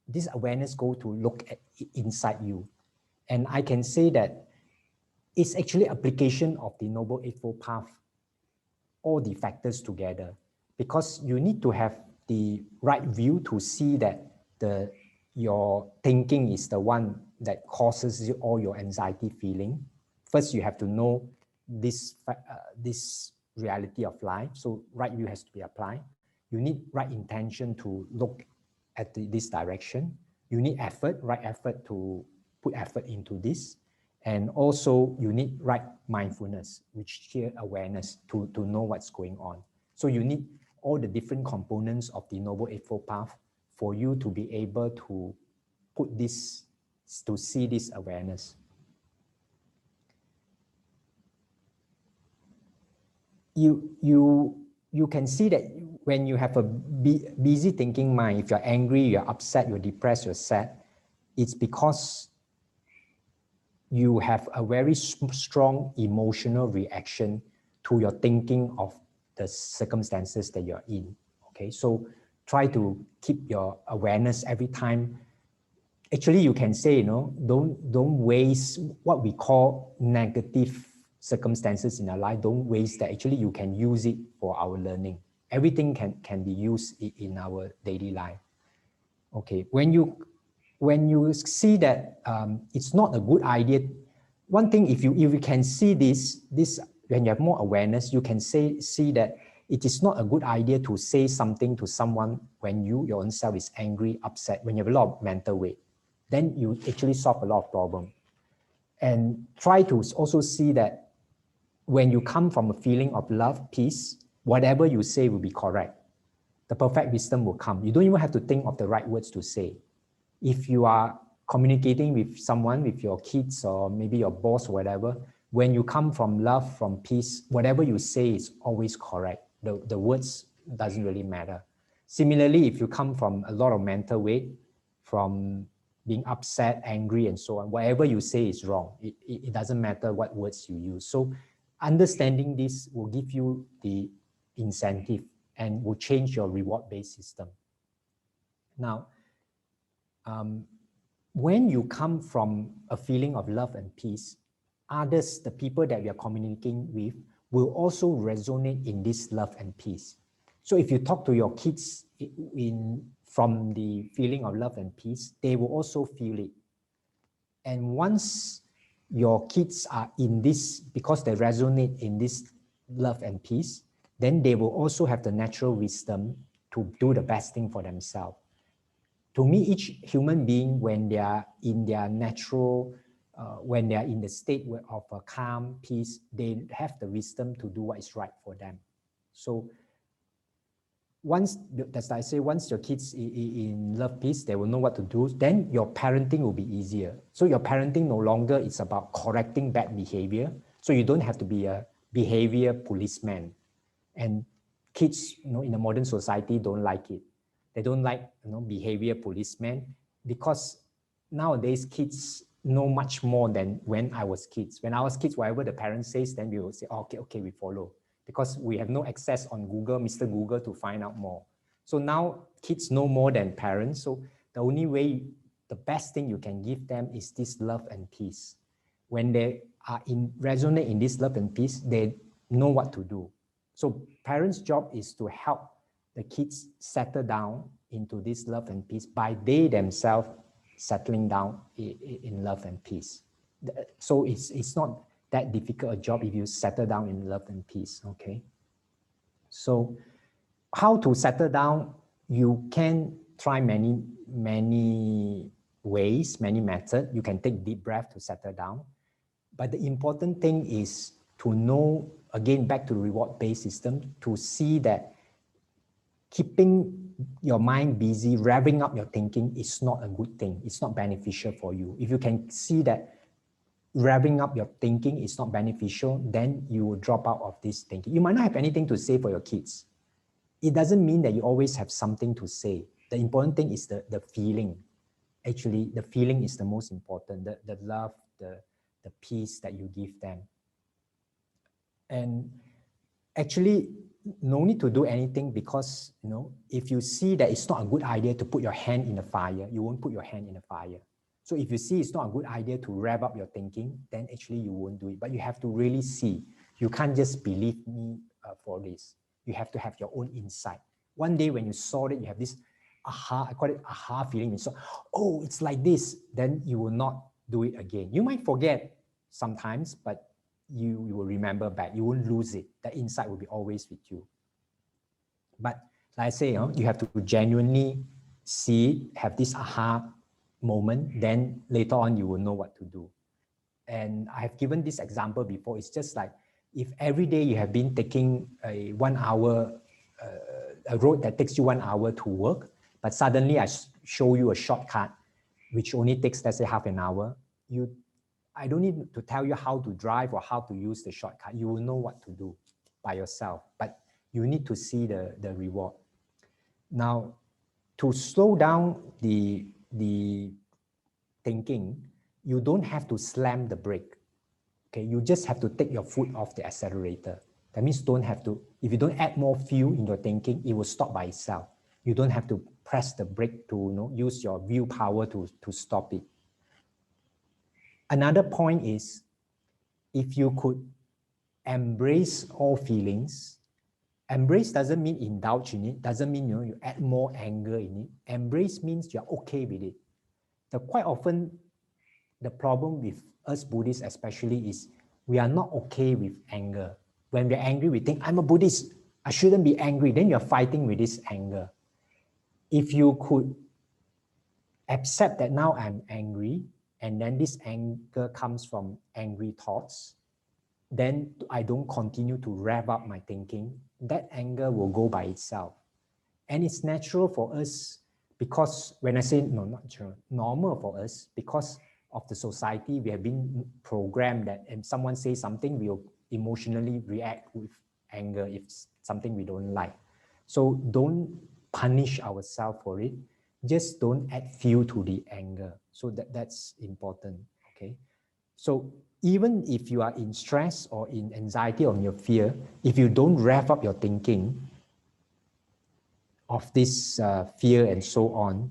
this awareness go to look at inside you. And I can say that it's actually application of the Noble Eightfold Path, all the factors together, because you need to have the right view to see that your thinking is the one that causes you all your anxiety feeling. First, you have to know this reality of life. So right view has to be applied. You need right intention to look at this direction. You need effort, right effort to put effort into this. And also you need right mindfulness, which here awareness to know what's going on. So you need all the different components of the Noble Eightfold Path for you to be able to put this, to see this awareness. You can see that when you have a busy thinking mind, if you're angry, you're upset, you're depressed, you're sad, it's because you have a very strong emotional reaction to your thinking of the circumstances that you're in. Okay, so try to keep your awareness every time. Actually, you can say, don't waste what we call negative circumstances in our life. Don't waste that. Actually, you can use it for our learning. Everything can be used in our daily life. Okay, when you see that it's not a good idea, one thing, if you can see this when you have more awareness, you can see that it is not a good idea to say something to someone when your own self is angry, upset, when you have a lot of mental weight. Then you actually solve a lot of problems. And try to also see that when you come from a feeling of love, peace, whatever you say will be correct. The perfect wisdom will come. You don't even have to think of the right words to say. If you are communicating with someone, with your kids or maybe your boss or whatever, when you come from love, from peace, whatever you say is always correct. The words doesn't really matter. Similarly, if you come from a lot of mental weight, from being upset, angry, and so on, whatever you say is wrong. It doesn't matter what words you use. So understanding this will give you the incentive and will change your reward-based system. Now, when you come from a feeling of love and peace, others, the people that you are communicating with, will also resonate in this love and peace. So if you talk to your kids from the feeling of love and peace, they will also feel it. And once your kids are in this, because they resonate in this love and peace, then they will also have the natural wisdom to do the best thing for themselves. To me, each human being, when they are in their natural, when they are in the state of a calm, peace, they have the wisdom to do what is right for them. So once, as I say, once your kids in love, peace, they will know what to do, then your parenting will be easier. So your parenting no longer is about correcting bad behavior. So you don't have to be a behavior policeman. And kids, in a modern society don't like it. They don't like behavior policemen, because nowadays kids know much more than when I was kids. When I was kids, whatever the parent says, then we will say, oh, okay, we follow. Because we have no access on Google, Mr. Google, to find out more. So now kids know more than parents. So the only way, the best thing you can give them is this love and peace. When they are resonate in this love and peace, they know what to do. So parents' job is to help the kids settle down into this love and peace by they themselves settling down in love and peace. So it's not that difficult a job if you settle down in love and peace, okay? So how to settle down? You can try many ways, many methods. You can take deep breath to settle down. But the important thing is to know, again, back to the reward-based system, to see that keeping your mind busy, revving up your thinking is not a good thing. It's not beneficial for you. If you can see that revving up your thinking is not beneficial, then you will drop out of this thinking. You might not have anything to say for your kids. It doesn't mean that you always have something to say. The important thing is the feeling. Actually, the feeling is the most important, the love, the peace that you give them. And actually, no need to do anything, because if you see that it's not a good idea to put your hand in the fire, you won't put your hand in the fire. So if you see it's not a good idea to rev up your thinking, then actually you won't do it. But you have to really see. You can't just believe me for this. You have to have your own insight. One day when you saw it, you have this aha, I call it aha feeling. So, oh, it's like this. Then you will not do it again. You might forget sometimes, but you will remember back. You won't lose it. That insight will be always with you. But like I say, you have to genuinely see it, have this aha moment, then later on you will know what to do. And I have given this example before. It's just like if every day you have been taking a 1 hour, a road that takes you 1 hour to work, but suddenly I show you a shortcut which only takes, let's say, half an hour, I don't need to tell you how to drive or how to use the shortcut. You will know what to do by yourself, but you need to see the reward. Now, to slow down the thinking, you don't have to slam the brake. Okay, you just have to take your foot off the accelerator. That means if you don't add more fuel in your thinking, it will stop by itself. You don't have to press the brake to use your willpower to stop it. Another point is, if you could embrace all feelings, embrace doesn't mean indulge in it, doesn't mean you add more anger in it. Embrace means you're okay with it. Quite often, the problem with us Buddhists especially is we are not okay with anger. When we're angry, we think, I'm a Buddhist, I shouldn't be angry. Then you're fighting with this anger. If you could accept that now I'm angry, and then this anger comes from angry thoughts, then I don't continue to rev up my thinking, that anger will go by itself. And it's natural for us, because when I say no, not natural, normal for us, because of the society, we have been programmed that if someone says something, we'll emotionally react with anger if something we don't like. So don't punish ourselves for it. Just don't add fuel to the anger. So that's important, okay? So even if you are in stress or in anxiety or in your fear, if you don't rev up your thinking of this fear and so on,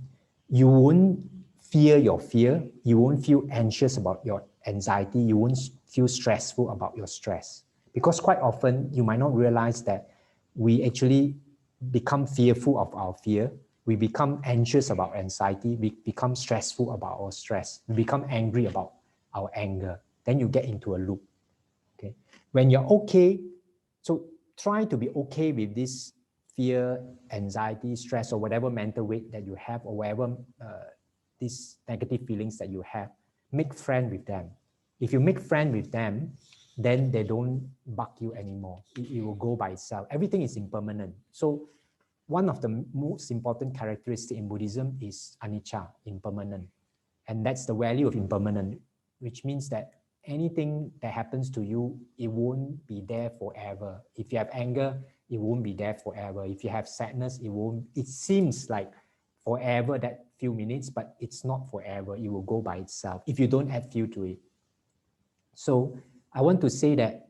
you won't fear your fear, you won't feel anxious about your anxiety, you won't feel stressful about your stress. Because quite often, you might not realize that we actually become fearful of our fear, we become anxious about anxiety, we become stressful about our stress, we become angry about our anger. Then you get into a loop. Okay, when you're okay, so try to be okay with this fear, anxiety, stress, or whatever mental weight that you have, or whatever these negative feelings that you have. Make friends with them. If you make friends with them, then they don't bug you anymore. It will go by itself. Everything is impermanent. So one of the most important characteristics in Buddhism is anicca, impermanent. And that's the value of impermanent, which means that anything that happens to you, it won't be there forever. If you have anger, it won't be there forever. If you have sadness, it seems like forever, that few minutes, but it's not forever. It will go by itself if you don't add fuel to it. So I want to say that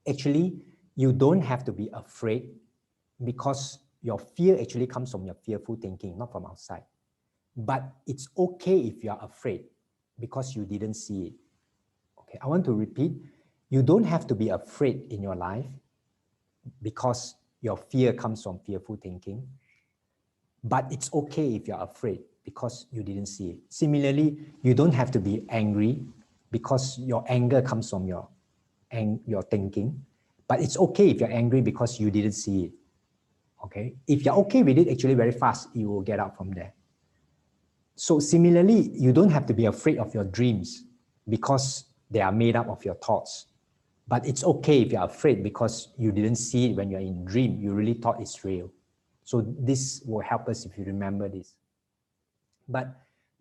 actually you don't have to be afraid, because your fear actually comes from your fearful thinking, not from outside. But it's okay if you are afraid because you didn't see it. Okay, I want to repeat, you don't have to be afraid in your life because your fear comes from fearful thinking. But it's okay if you're afraid because you didn't see it. Similarly, you don't have to be angry because your anger comes from your thinking. But it's okay if you're angry because you didn't see it. Okay? If you're okay with it, actually very fast, you will get out from there. So similarly, you don't have to be afraid of your dreams because they are made up of your thoughts. But it's okay if you're afraid because you didn't see it when you're in dream. You really thought it's real. So this will help us if you remember this. But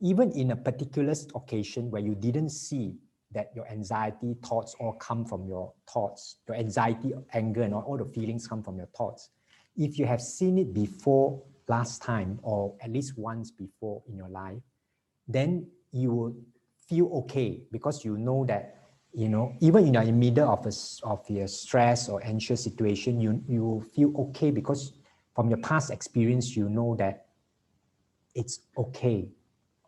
even in a particular occasion where you didn't see that your anxiety thoughts all come from your thoughts, your anxiety, anger, and all the feelings come from your thoughts. If you have seen it before last time, or at least once before in your life, then you will feel okay, because you know that, you know, even in the middle of your stress or anxious situation, you will feel okay, because from your past experience, you know that it's okay.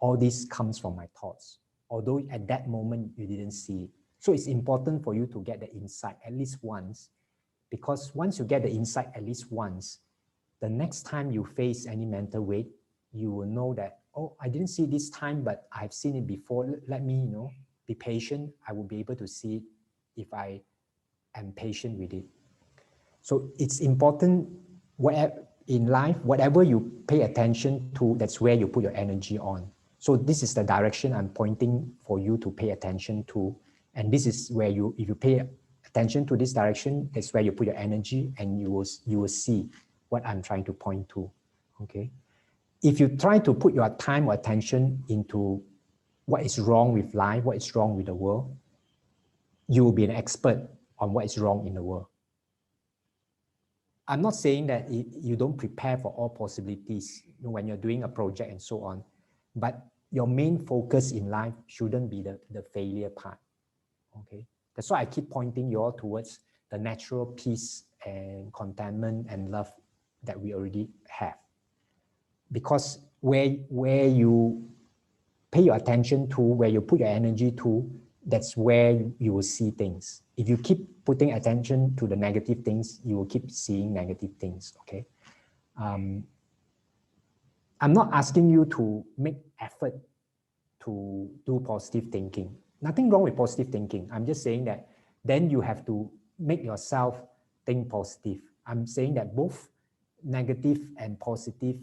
All this comes from my thoughts, although at that moment you didn't see it. So it's important for you to get the insight at least once, because once you get the insight at least once, the next time you face any mental weight, you will know that, oh, I didn't see it this time, but I've seen it before. Let me, you know, be patient. I will be able to see it if I am patient with it. So it's important in life, whatever you pay attention to, that's where you put your energy on. So this is the direction I'm pointing for you to pay attention to. And this is where if you pay attention to this direction, that's where you put your energy, and you will see what I'm trying to point to, okay? If you try to put your time or attention into what is wrong with life, what is wrong with the world, you will be an expert on what is wrong in the world. I'm not saying that you don't prepare for all possibilities when you're doing a project and so on, but your main focus in life shouldn't be the failure part, okay? That's why I keep pointing you all towards the natural peace and contentment and love that we already have. Because where you pay your attention to, where you put your energy to, that's where you will see things. If you keep putting attention to the negative things, you will keep seeing negative things, okay? I'm not asking you to make effort to do positive thinking. Nothing wrong with positive thinking. I'm just saying that then you have to make yourself think positive. I'm saying that both negative and positive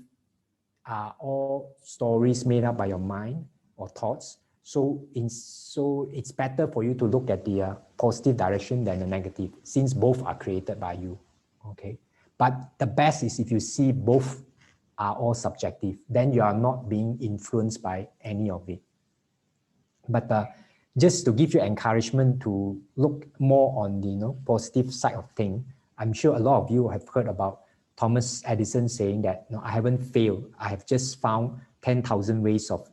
are all stories made up by your mind or thoughts. So it's better for you to look at the positive direction than the negative, since both are created by you, okay? But the best is if you see both are all subjective, then you are not being influenced by any of it. But just to give you encouragement to look more on the positive side of things, I'm sure a lot of you have heard about Thomas Edison saying that, I haven't failed. I have just found 10,000 ways of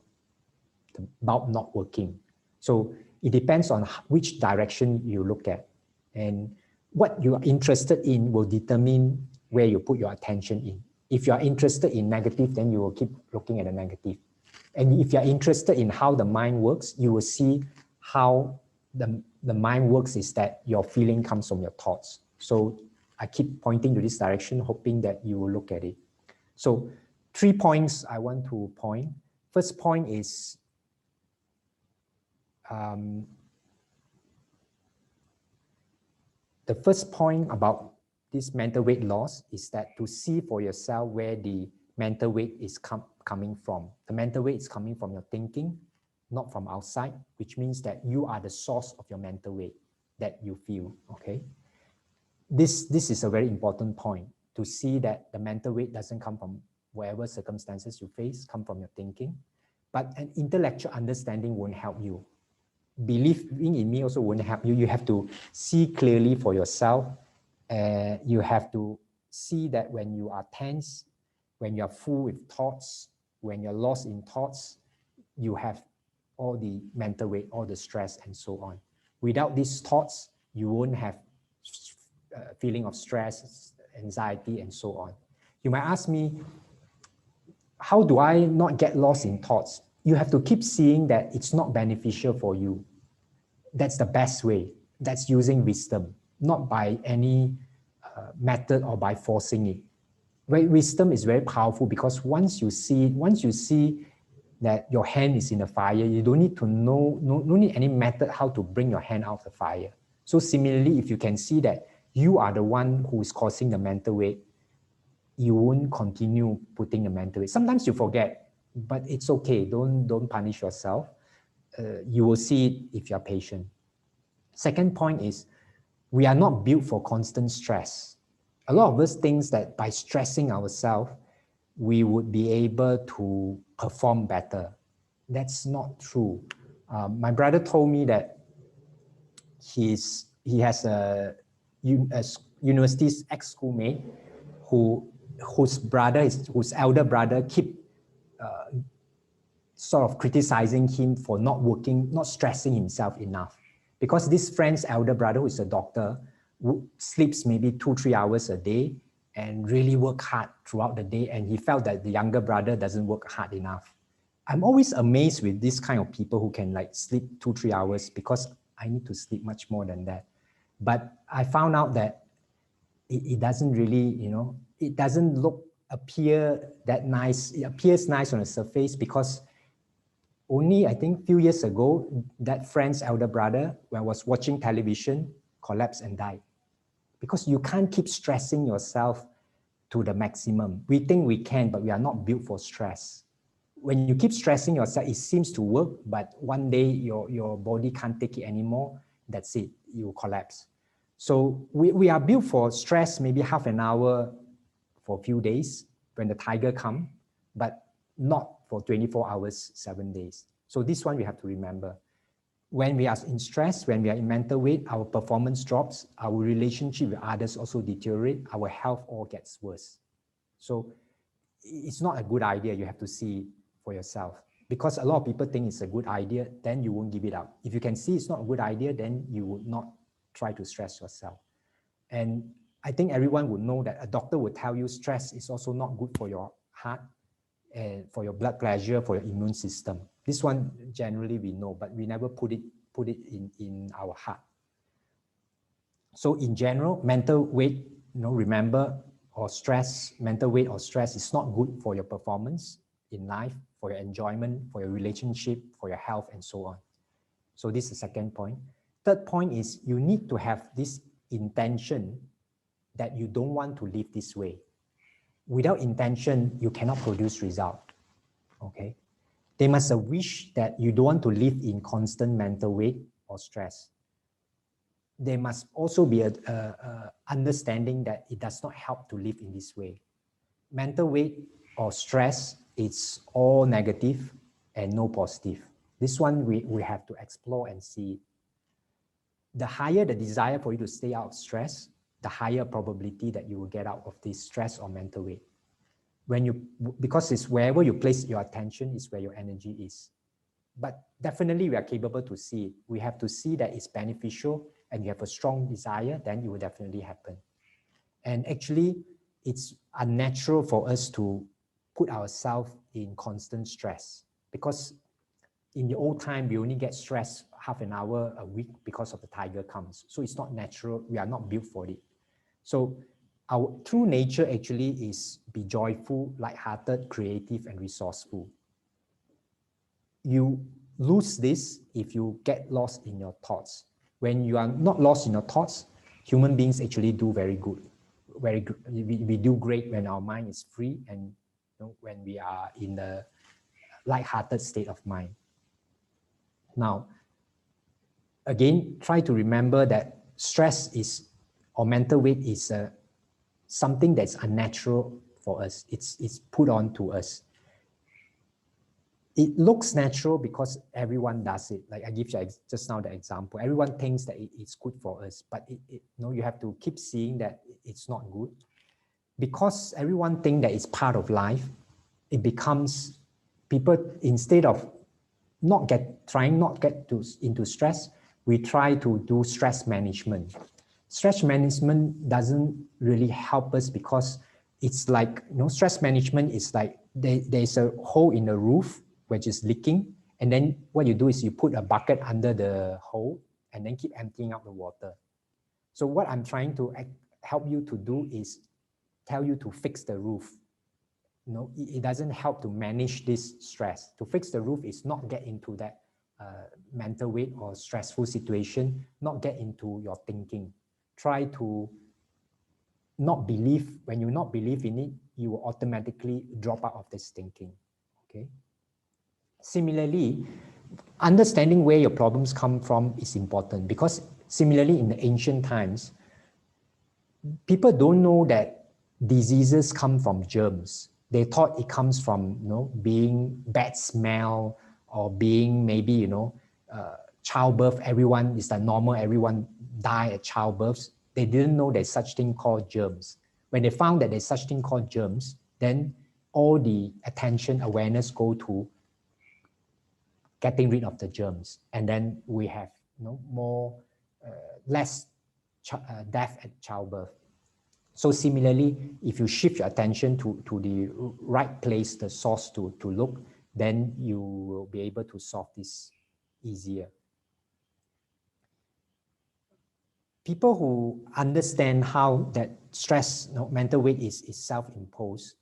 the bulb not working. So it depends on which direction you look at. And what you are interested in will determine where you put your attention in. If you are interested in negative, then you will keep looking at the negative. And if you're interested in how the mind works, you will see how the mind works is that your feeling comes from your thoughts. So I keep pointing to this direction, hoping that you will look at it. So 3 points I want to point. First point is the first point about this mental weight loss is that to see for yourself where the mental weight is coming from. The mental weight is coming from your thinking, not from outside, which means that you are the source of your mental weight that you feel, okay? This is a very important point, to see that the mental weight doesn't come from whatever circumstances you face, come from your thinking. But an intellectual understanding won't help you. Believing in me also won't help you. You have to see clearly for yourself. You have to see that when you are tense, when you're full with thoughts, when you're lost in thoughts, you have all the mental weight, all the stress, and so on. Without these thoughts, you won't have a feeling of stress, anxiety, and so on. You might ask me, how do I not get lost in thoughts? You have to keep seeing that it's not beneficial for you. That's the best way. That's using wisdom, not by any method or by forcing it. Wisdom is very powerful, because once you see that your hand is in the fire, you don't need to no need any method how to bring your hand out of the fire. So similarly, if you can see that you are the one who is causing the mental weight, you won't continue putting the mental weight. Sometimes you forget, but it's okay. Don't punish yourself. You will see it if you're patient. Second point is, we are not built for constant stress. a lot of us think that by stressing ourselves, we would be able to perform better. That's not true. My brother told me that he has a university's ex-schoolmate whose elder brother keep sort of criticizing him for not stressing himself enough. Because this friend's elder brother, who is a doctor, sleeps maybe 2-3 hours a day and really work hard throughout the day. And he felt that the younger brother doesn't work hard enough. I'm always amazed with this kind of people who can like sleep 2-3 hours, because I need to sleep much more than that. But I found out that it doesn't really, it doesn't appear that nice. It appears nice on the surface because only, I think, a few years ago, that friend's elder brother, when I was watching television, collapsed and died. Because you can't keep stressing yourself to the maximum. We think we can, but we are not built for stress. When you keep stressing yourself, it seems to work, but one day your body can't take it anymore. That's it, you collapse. So we are built for stress, maybe half an hour for a few days when the tiger comes, but not for 24 hours, 7 days. So this one we have to remember. When we are in stress, when we are in mental weight, our performance drops, our relationship with others also deteriorate, our health all gets worse. So it's not a good idea. You have to see for yourself. Because a lot of people think it's a good idea, then you won't give it up. If you can see it's not a good idea, then you would not try to stress yourself. And I think everyone would know that a doctor would tell you stress is also not good for your heart, and for your blood pressure, for your immune system. This one generally we know, but we never put it in our heart. So in general, mental weight, remember, or stress, mental weight or stress is not good for your performance in life, for your enjoyment, for your relationship, for your health, and so on. So this is the second point. Third point is you need to have this intention that you don't want to live this way. Without intention, you cannot produce result. Okay? There must be a wish that you don't want to live in constant mental weight or stress. There must also be a understanding that it does not help to live in this way. Mental weight or stress, it's all negative and no positive. This one we have to explore and see. The higher the desire for you to stay out of stress, the higher probability that you will get out of this stress or mental weight. Because it's wherever you place your attention is where your energy is. But definitely we are capable to see it. We have to see that it's beneficial and you have a strong desire, then it will definitely happen. And actually, it's unnatural for us to put ourselves in constant stress, because in the old time, we only get stressed half an hour a week because of the tiger comes. So it's not natural. We are not built for it. So our true nature actually is be joyful, lighthearted, creative, and resourceful. You lose this if you get lost in your thoughts. When you are not lost in your thoughts, human beings actually do very good. Very good. We do great when our mind is free and when we are in the lighthearted state of mind. Now, again, try to remember that stress or mental weight is something that's unnatural for us. It's put on to us. It looks natural because everyone does it. Like I give you just now the example. Everyone thinks that it's good for us, but you have to keep seeing that it's not good. Because everyone thinks that it's part of life, it becomes people, instead of trying not get into stress, we try to do stress management. Stress management doesn't really help us because it's like, stress management is like there's a hole in the roof which is leaking, and then what you do is you put a bucket under the hole and then keep emptying out the water. So what I'm trying to help you to do is tell you to fix the roof. It doesn't help to manage this stress. To fix the roof is not get into that mental weight or stressful situation, not get into your thinking. Try to not believe. When you not believe in it, you will automatically drop out of this thinking. Okay. Similarly, understanding where your problems come from is important, because similarly in the ancient times, people don't know that diseases come from germs. They thought it comes from, being bad smell or being maybe, childbirth. Everyone is like normal. Everyone die at childbirth. They didn't know there's such thing called germs. When they found that there's such thing called germs, then all the attention, awareness go to getting rid of the germs. And then we have, less death at childbirth. So similarly, if you shift your attention to the right place, the source to look, then you will be able to solve this easier. People who understand how that stress, mental weight is self-imposed,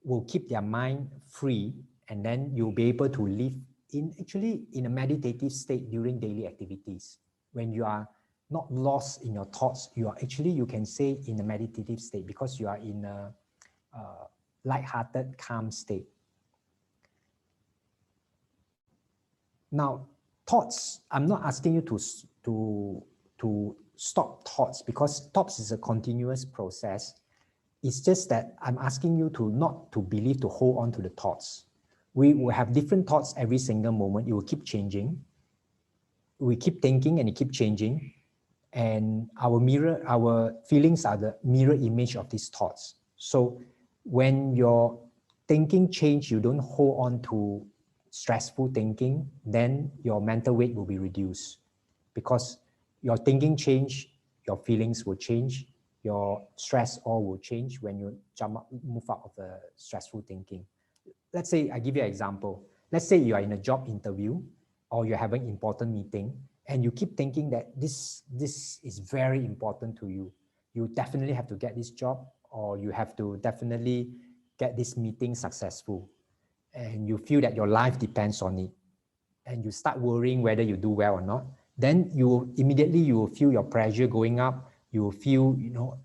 will keep their mind free, and then you'll be able to live in a meditative state during daily activities. When you are not lost in your thoughts, you can say in a meditative state, because you are in a light-hearted, calm state. Now, thoughts, I'm not asking you to stop thoughts, because thoughts is a continuous process. It's just that I'm asking you not to believe, to hold on to the thoughts. We will have different thoughts every single moment. It will keep changing. We keep thinking and it keep changing. And our feelings are the mirror image of these thoughts. So when your thinking change, you don't hold on to stressful thinking, then your mental weight will be reduced. Because your thinking change, your feelings will change, your stress all will change when you move out of the stressful thinking. Let's say, I give you an example. Let's say you are in a job interview or you're having an important meeting and you keep thinking that this is very important to you. You definitely have to get this job, or you have to definitely get this meeting successful. And you feel that your life depends on it. And you start worrying whether you do well or not. Then you will feel your pressure going up. You will feel,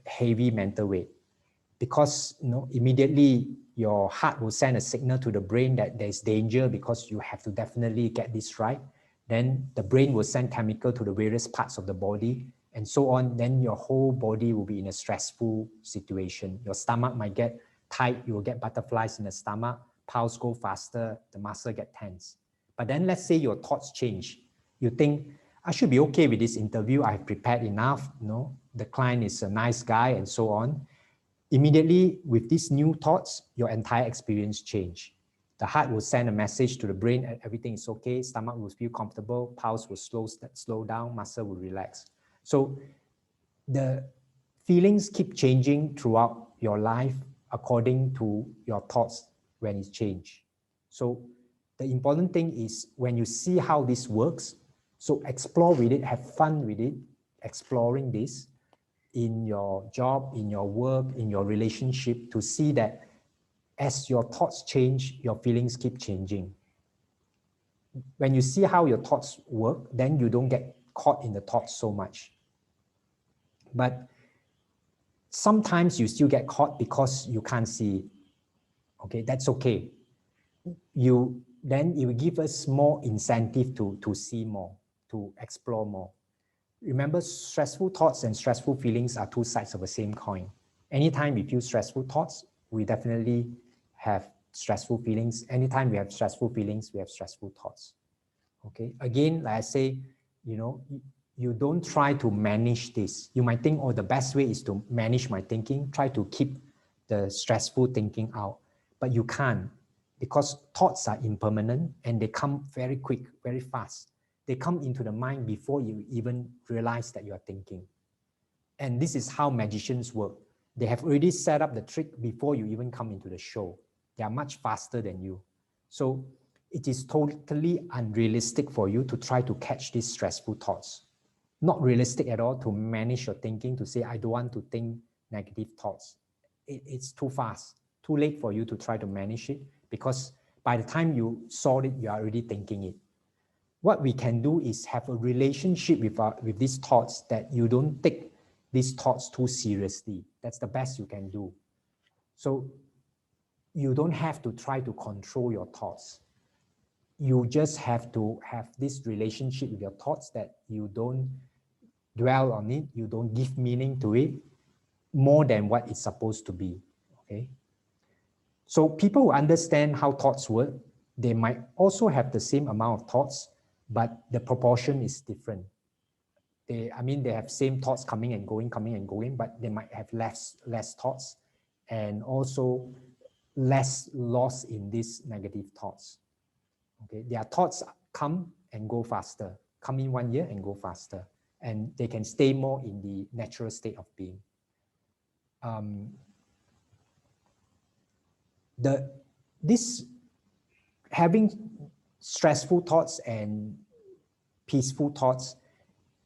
heavy mental weight. Because, immediately your heart will send a signal to the brain that there's danger, because you have to definitely get this right. Then the brain will send chemical to the various parts of the body and so on. Then your whole body will be in a stressful situation. Your stomach might get tight. You will get butterflies in the stomach. Pulse go faster. The muscle get tense. But then let's say your thoughts change. You think, I should be okay with this interview. I've prepared enough. The client is a nice guy and so on. Immediately, with these new thoughts, your entire experience change. The heart will send a message to the brain, everything is okay, stomach will feel comfortable, pulse will slow down, muscle will relax. So the feelings keep changing throughout your life according to your thoughts when it changes. So the important thing is when you see how this works, so explore with it, have fun with it, exploring this in your job, in your work, in your relationship, to see that as your thoughts change, your feelings keep changing. When you see how your thoughts work, then you don't get caught in the thoughts so much. But sometimes you still get caught because you can't see it. Okay, that's okay. Then it will give us more incentive to see more, to explore more. Remember, stressful thoughts and stressful feelings are two sides of the same coin. Anytime we feel stressful thoughts, we definitely have stressful feelings. Anytime we have stressful feelings, we have stressful thoughts. Okay, again, like I say, you don't try to manage this. You might think, the best way is to manage my thinking, try to keep the stressful thinking out. But you can't, because thoughts are impermanent and they come very quick, very fast. They come into the mind before you even realize that you are thinking. And this is how magicians work. They have already set up the trick before you even come into the show. They are much faster than you. So it is totally unrealistic for you to try to catch these stressful thoughts. Not realistic at all to manage your thinking, to say, I don't want to think negative thoughts. It's too fast, too late for you to try to manage it, because by the time you solve it, you are already thinking it. What we can do is have a relationship with these thoughts, that you don't take these thoughts too seriously. That's the best you can do. So you don't have to try to control your thoughts. You just have to have this relationship with your thoughts, that you don't dwell on it, you don't give meaning to it, more than what it's supposed to be, okay? So people who understand how thoughts work, they might also have the same amount of thoughts, but the proportion is different. They have same thoughts coming and going, but they might have less thoughts and also less loss in these negative thoughts. Okay, their thoughts come and go faster, come in 1 year and go faster, and they can stay more in the natural state of being. This having stressful thoughts and peaceful thoughts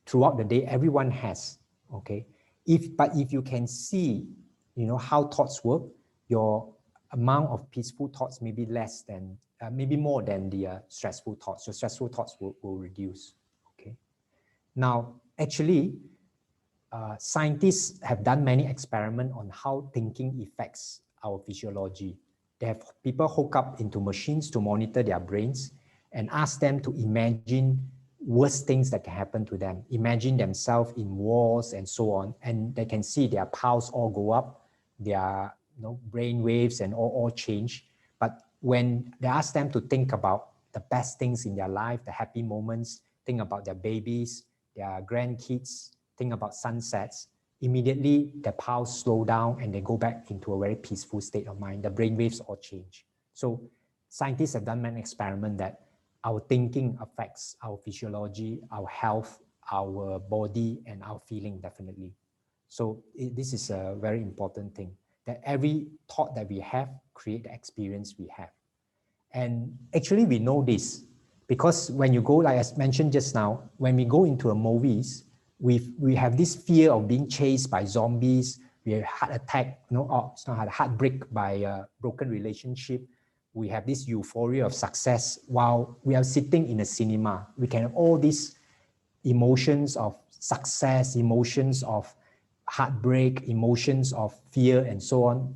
throughout the day, everyone has, okay? But if you can see, how thoughts work, your amount of peaceful thoughts may be less than, maybe more than the stressful thoughts. Your stressful thoughts will reduce, okay? Now, actually, scientists have done many experiments on how thinking affects our physiology. They have people hook up into machines to monitor their brains and ask them to imagine worst things that can happen to them. Imagine themselves in wars and so on, and they can see their pulse all go up, their brain waves and all change. But when they ask them to think about the best things in their life, the happy moments, think about their babies, their grandkids, think about sunsets, immediately the pulse slow down and they go back into a very peaceful state of mind. The brain waves all change. So scientists have done many experiments that our thinking affects our physiology, our health, our body, and our feeling definitely. So this is a very important thing, that every thought that we have create the experience we have. And actually we know this because when you go, like I mentioned just now, when we go into a movies, we have this fear of being chased by zombies, we have heart attack, it's not heartbreak by a broken relationship. We have this euphoria of success while we are sitting in a cinema. We can have all these emotions of success, emotions of heartbreak, emotions of fear, and so on,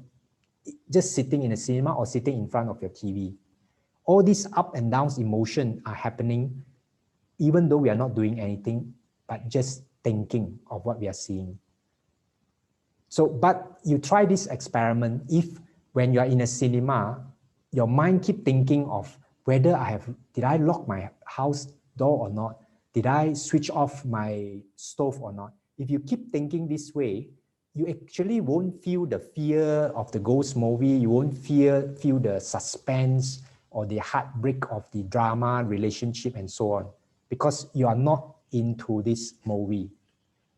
just sitting in a cinema or sitting in front of your TV. All these up and downs emotions are happening even though we are not doing anything, but just thinking of what we are seeing. So, but you try this experiment if when you are in a cinema, your mind keep thinking of whether did I lock my house door or not? Did I switch off my stove or not? If you keep thinking this way, you actually won't feel the fear of the ghost movie. You won't feel the suspense or the heartbreak of the drama, relationship, and so on, because you are not into this movie.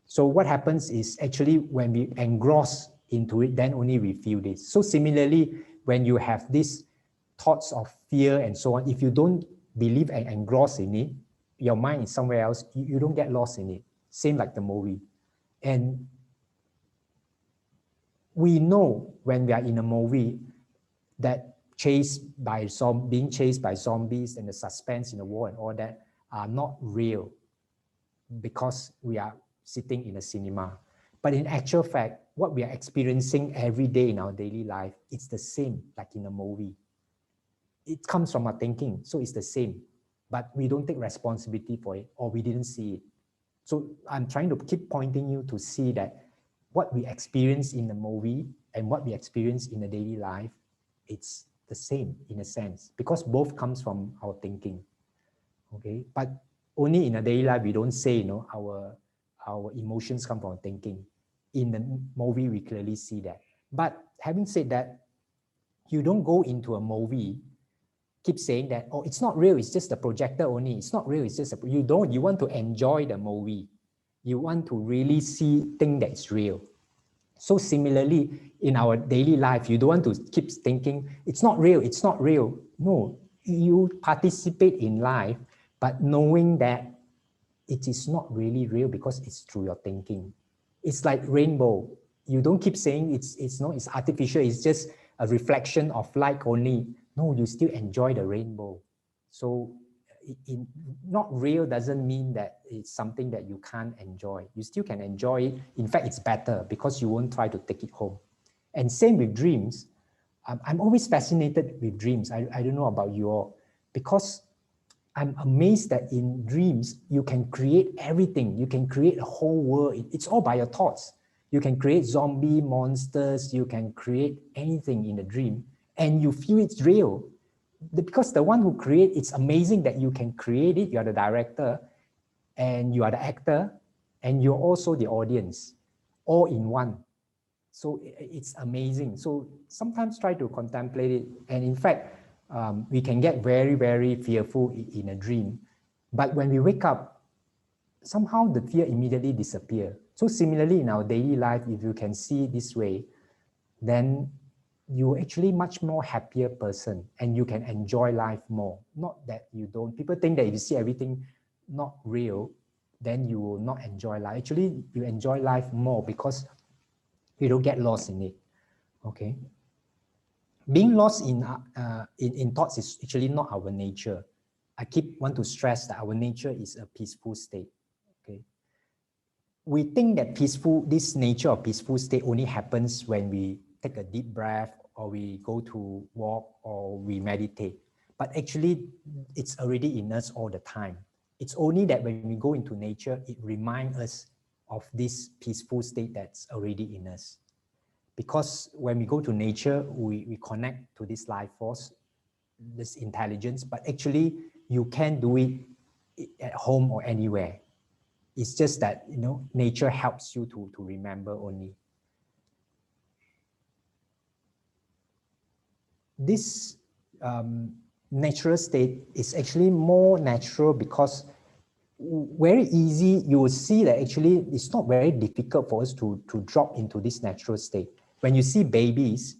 So what happens is actually when we engross into it, then only we feel this. So similarly, when you have these thoughts of fear and so on, if you don't believe and engross in it, your mind is somewhere else, you don't get lost in it. Same like the movie. And we know when we are in a movie that being chased by zombies and the suspense in the war and all that are not real because we are sitting in a cinema. But in actual fact, what we are experiencing every day in our daily life, it's the same like in a movie. It comes from our thinking, so it's the same, but we don't take responsibility for it or we didn't see it. So I'm trying to keep pointing you to see that what we experience in the movie and what we experience in the daily life, it's the same in a sense, because both comes from our thinking, okay? But only in a daily life, we don't say, our emotions come from thinking. In the movie, we clearly see that. But having said that, you don't go into a movie, keep saying that, oh, it's not real, it's just the projector only. It's not real, it's just you want to enjoy the movie. You want to really think that it's real. So similarly, in our daily life, you don't want to keep thinking, it's not real, it's not real. No, you participate in life, but knowing that it is not really real because it's through your thinking. It's like rainbow. You don't keep saying it's artificial, it's just a reflection of light only. No, you still enjoy the rainbow. So not real doesn't mean that it's something that you can't enjoy. You still can enjoy it. In fact, it's better because you won't try to take it home. And same with dreams. I'm always fascinated with dreams. I don't know about you all, because I'm amazed that in dreams, you can create everything. You can create a whole world. It's all by your thoughts. You can create zombie monsters, you can create anything in a dream, and you feel it's real. Because the one who create, it's amazing that you can create it, you are the director, and you are the actor, and you're also the audience, all in one. So it's amazing. So sometimes try to contemplate it. And in fact, we can get very, very fearful in a dream. But when we wake up, somehow the fear immediately disappears. So similarly in our daily life, if you can see it this way, then you're actually much more happier person and you can enjoy life more. Not that you don't. People think that if you see everything not real, then you will not enjoy life. Actually, you enjoy life more because you don't get lost in it. Okay. Being lost in thoughts is actually not our nature. I want to stress that our nature is a peaceful state. Okay. We think that this nature of peaceful state only happens when we take a deep breath or we go to walk or we meditate. But actually, it's already in us all the time. It's only that when we go into nature, it reminds us of this peaceful state that's already in us. Because when we go to nature, we connect to this life force, this intelligence, but actually you can do it at home or anywhere. It's just that, nature helps you to remember only. This natural state is actually more natural because very easy, you will see that actually it's not very difficult for us to drop into this natural state. When you see babies,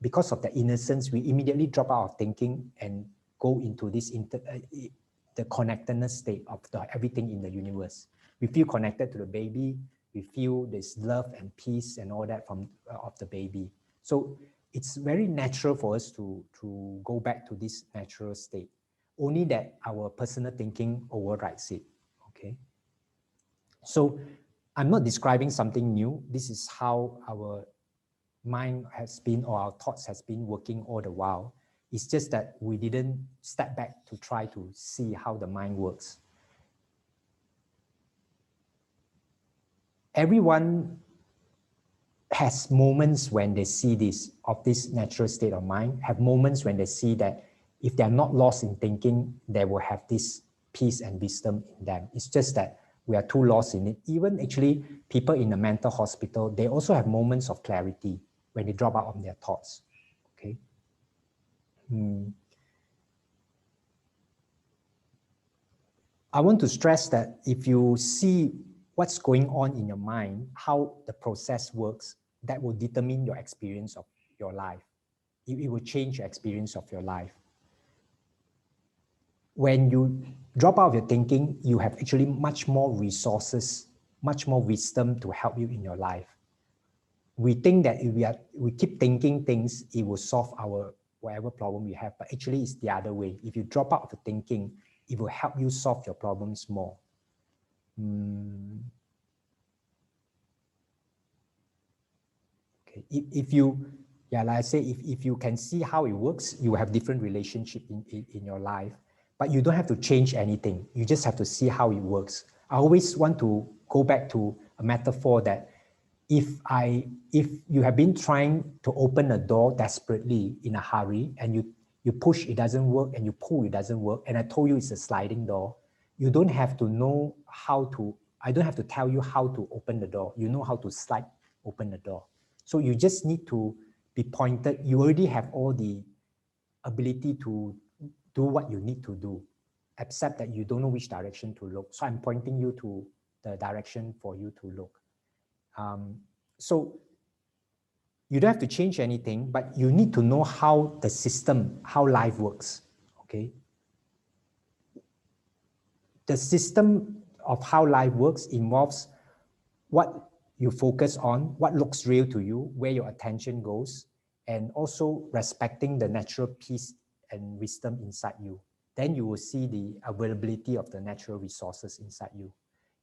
because of the innocence, we immediately drop out of thinking and go into this the connectedness state of everything in the universe. We feel connected to the baby. We feel this love and peace and all that from of the baby. So it's very natural for us to go back to this natural state. Only that our personal thinking overrides it. Okay. So I'm not describing something new. This is how our mind has been, or our thoughts has been working all the while. It's just that we didn't step back to try to see how the mind works. Everyone has moments when they see this natural state of mind, have moments when they see that if they're not lost in thinking, they will have this peace and wisdom in them. It's just that we are too lost in it. Even actually people in a mental hospital, they also have moments of clarity when they drop out of their thoughts. Okay. I want to stress that if you see what's going on in your mind, how the process works, that will determine your experience of your life. It will change your experience of your life. When you drop out of your thinking, you have actually much more resources, much more wisdom to help you in your life. We think that if we keep thinking things, it will solve our whatever problem we have, but actually it's the other way. If you drop out of the thinking, it will help you solve your problems more. Okay. Like I say, if you can see how it works, you have different relationship in your life, but you don't have to change anything. You just have to see how it works. I always want to go back to a metaphor that if you have been trying to open a door desperately in a hurry and you push, it doesn't work, and you pull, it doesn't work, and I told you it's a sliding door, you don't have to know I don't have to tell you how to open the door. You know how to slide open the door. So you just need to be pointed. You already have all the ability to do what you need to do, except that you don't know which direction to look. So I'm pointing you to the direction for you to look. So you don't have to change anything, but you need to know how the system, how life works, okay? The system of how life works involves what you focus on, what looks real to you, where your attention goes, and also respecting the natural peace and wisdom inside you. Then you will see the availability of the natural resources inside you.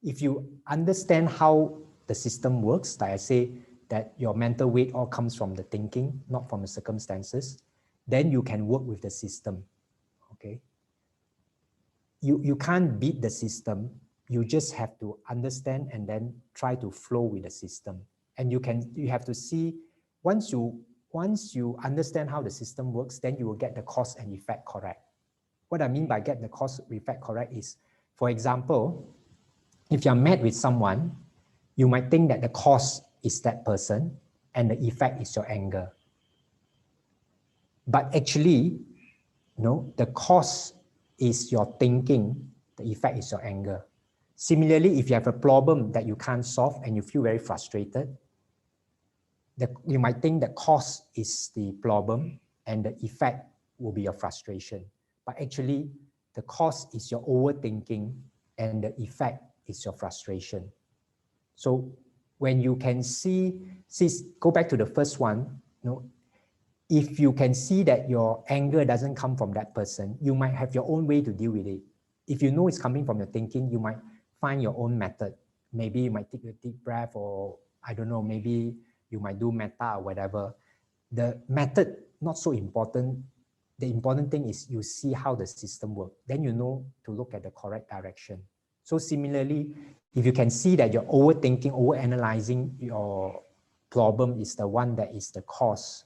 If you understand how the system works, like I say, that your mental weight all comes from the thinking, not from the circumstances, then you can work with the system, okay? You can't beat the system. You just have to understand and then try to flow with the system. And you have to see, once you understand how the system works, then you will get the cause and effect correct. What I mean by get the cause effect correct is, for example, if you're mad with someone, you might think that the cause is that person and the effect is your anger. But actually, the cause is your thinking, the effect is your anger. Similarly, if you have a problem that you can't solve and you feel very frustrated, you might think the cause is the problem and the effect will be your frustration. But actually, the cause is your overthinking and the effect is your frustration. So when you can see go back to the first one, if you can see that your anger doesn't come from that person, you might have your own way to deal with it. If you know it's coming from your thinking, you might find your own method. Maybe you might take a deep breath, or I don't know, maybe you might do metta or whatever. The method, not so important. The important thing is you see how the system works. Then you know to look at the correct direction. So similarly, if you can see that you're overthinking, overanalyzing your problem is the one that is the cause,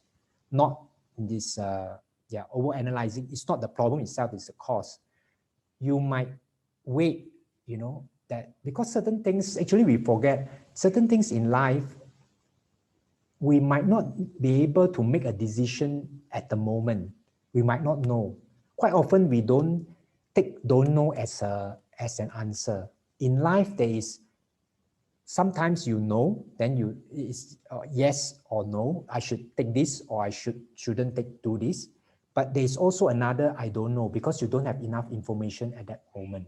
not this, overanalyzing. It's not the problem itself, it's the cause. You might wait, that because certain things, actually we forget, certain things in life, we might not be able to make a decision at the moment. We might not know. Quite often we don't know as an answer. In life, there is sometimes then it's yes or no, I should take this or I shouldn't do this. But there's also another I don't know, because you don't have enough information at that moment.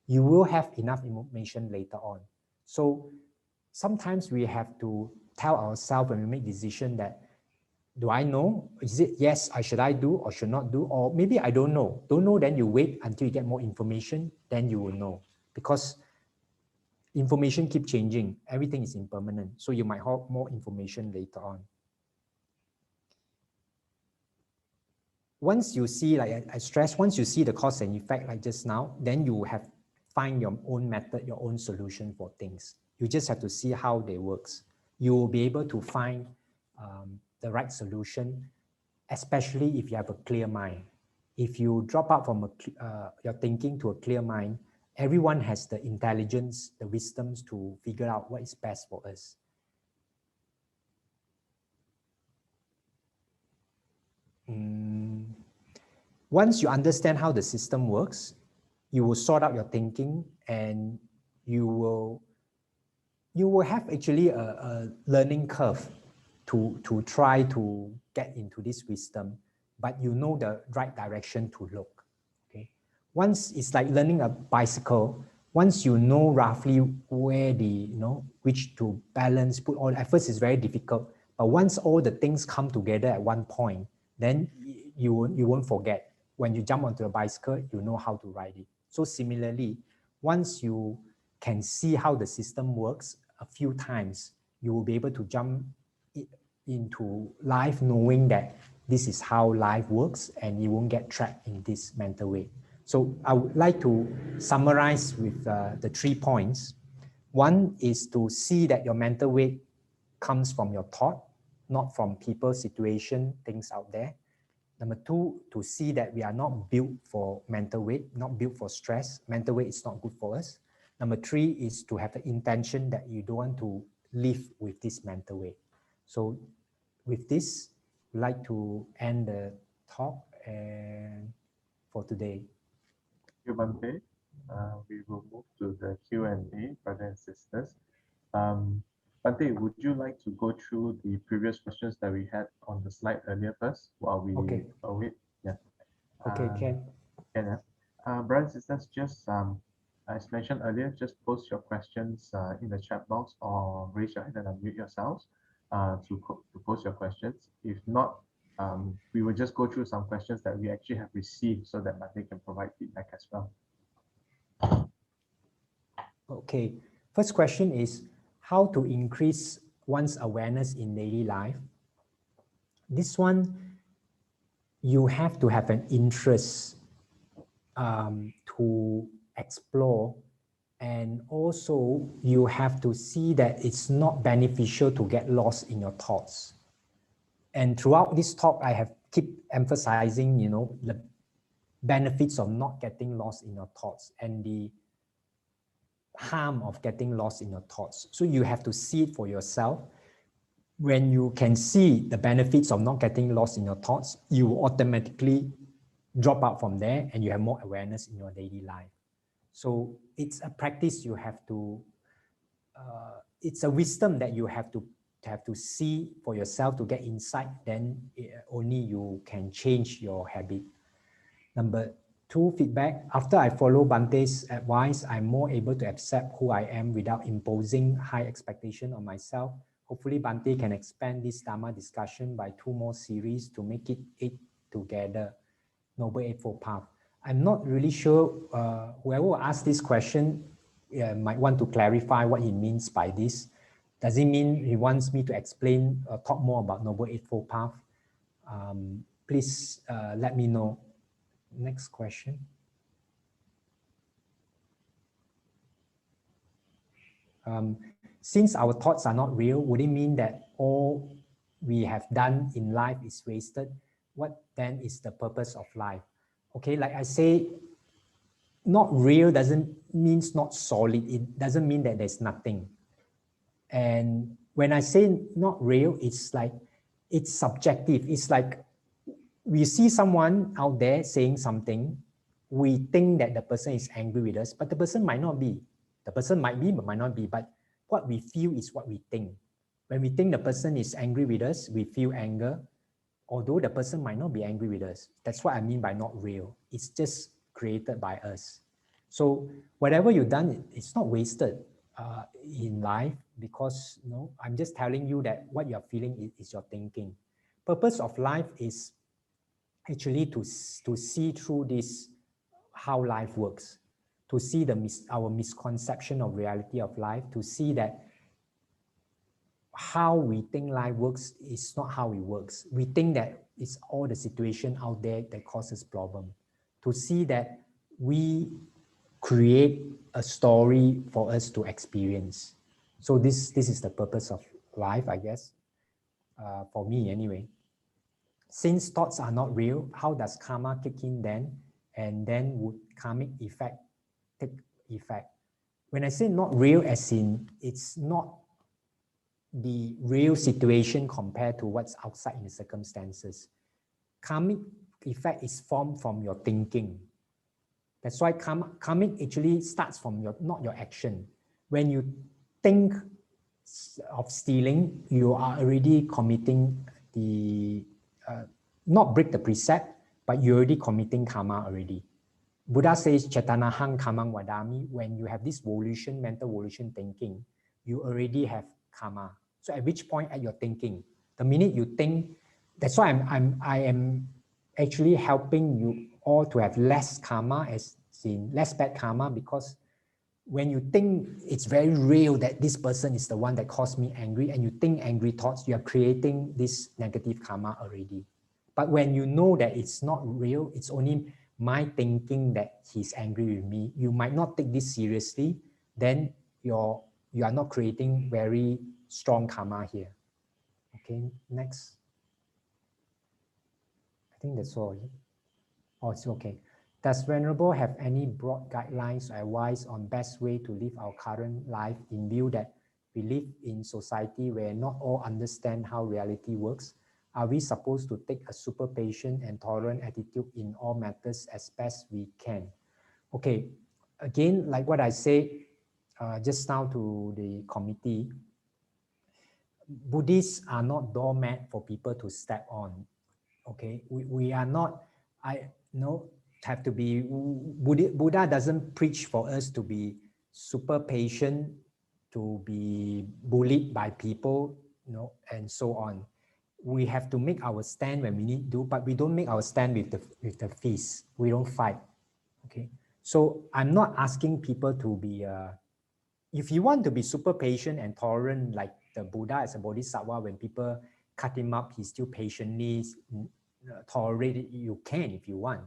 You will have enough information later on. So sometimes we have to tell ourselves when we make decision that, do I know? Is it yes, should I do or should not do? Or maybe I don't know. Don't know, then you wait until you get more information, then you will know. Because information keep changing. Everything is impermanent. So you might have more information later on. Once you see, like I stress, once you see the cause and effect like just now, then you have find your own method, your own solution for things. You just have to see how they works. You will be able to find the right solution, especially if you have a clear mind. If you drop out from your thinking to a clear mind, everyone has the intelligence, the wisdoms to figure out what is best for us. Once you understand how the system works, you will sort out your thinking, and you will have actually a learning curve to try to get into this wisdom, but you know the right direction to look. Okay, once it's like learning a bicycle. Once you know roughly where which to balance, put all. At first, it's very difficult, but once all the things come together at one point, then you won't forget. When you jump onto a bicycle, you know how to ride it. So similarly, once you can see how the system works a few times, you will be able to jump into life knowing that this is how life works, and you won't get trapped in this mental way. So I would like to summarize with the 3 points. One is to see that your mental weight comes from your thought, not from people, situation, things out there. Number 2, to see that we are not built for mental weight, not built for stress. Mental weight is not good for us. Number 3 is to have the intention that you don't want to live with this mental weight. So with this, I'd like to end the talk and for today. Thank you, Bante. We will move to the Q&A, brothers and sisters. Bante, would you like to go through the previous questions that we had on the slide earlier first while we wait? Yeah. Okay, Ken. Brothers and sisters, just as mentioned earlier, just post your questions in the chat box or raise your hand and unmute yourselves to post your questions. If not, we will just go through some questions that we actually have received so that Bante can provide feedback as well. Okay, first question is how to increase one's awareness in daily life. This one, you have to have an interest to explore And also you have to see that it's not beneficial to get lost in your thoughts. And throughout this talk, I have keep emphasizing, the benefits of not getting lost in your thoughts and the harm of getting lost in your thoughts. So you have to see it for yourself. When you can see the benefits of not getting lost in your thoughts, you automatically drop out from there and you have more awareness in your daily life. So it's a practice you have to, it's a wisdom that you have to see for yourself to get insight, then only you can change your habit. Number 2, feedback. After I follow Bante's advice, I'm more able to accept who I am without imposing high expectation on myself. Hopefully, Bante can expand this Dharma discussion by 2 more series to make it 8 together, Noble Eightfold Path. I'm not really sure, whoever asked this question might want to clarify what he means by this. Does it mean he wants me to explain or talk more about Noble Eightfold Path? Please let me know. Next question. Since our thoughts are not real, would it mean that all we have done in life is wasted? What then is the purpose of life? Okay, like I say, not real means not solid. It doesn't mean that there's nothing. And when I say not real, it's like, it's subjective. It's like we see someone out there saying something, we think that the person is angry with us, but the person might not be. The person might be, but might not be. But what we feel is what we think. When we think the person is angry with us, we feel anger, although the person might not be angry with us. That's what I mean by not real. It's just created by us. So whatever you've done, it's not wasted in life, because I'm just telling you that what you're feeling is your thinking. Purpose of life is actually to see through this, how life works, to see our misconception of reality of life, to see that how we think life works is not how it works. We think that it's all the situation out there that causes problem. To see that we create a story for us to experience. So this is the purpose of life, I guess, for me anyway. Since thoughts are not real, how does karma kick in then? And then would karmic effect take effect? When I say not real, as in it's not the real situation compared to what's outside in the circumstances. Karmic effect is formed from your thinking. That's why karmic actually starts from not your action. When you think of stealing, you are already committing the, not break the precept, but you're already committing karma already. Buddha says, Chetanahang kamang vadami. When you have this volition, mental volition thinking, you already have karma. So at which point at your thinking? The minute you think, that's why I am actually helping you all to have less karma, as in less bad karma, because when you think it's very real that this person is the one that caused me angry, and you think angry thoughts, you are creating this negative karma already. But when you know that it's not real, it's only my thinking that he's angry with me, you might not take this seriously, then you are not creating very strong karma here. Okay, next. I think that's all. Oh, it's okay. Does Venerable have any broad guidelines or advice on best way to live our current life, in view that we live in society where not all understand how reality works? Are we supposed to take a super patient and tolerant attitude in all matters as best we can? Okay, again, like what I said just now to the committee, Buddhists are not doormat for people to step on. Okay, we are not, have to be, Buddha doesn't preach for us to be super patient, to be bullied by people, and so on. We have to make our stand when we need to, but we don't make our stand with the fist. We don't fight. Okay, so I'm not asking people to be, if you want to be super patient and tolerant, like the Buddha as a bodhisattva, when people cut him up, he still patiently tolerate it. You can if you want,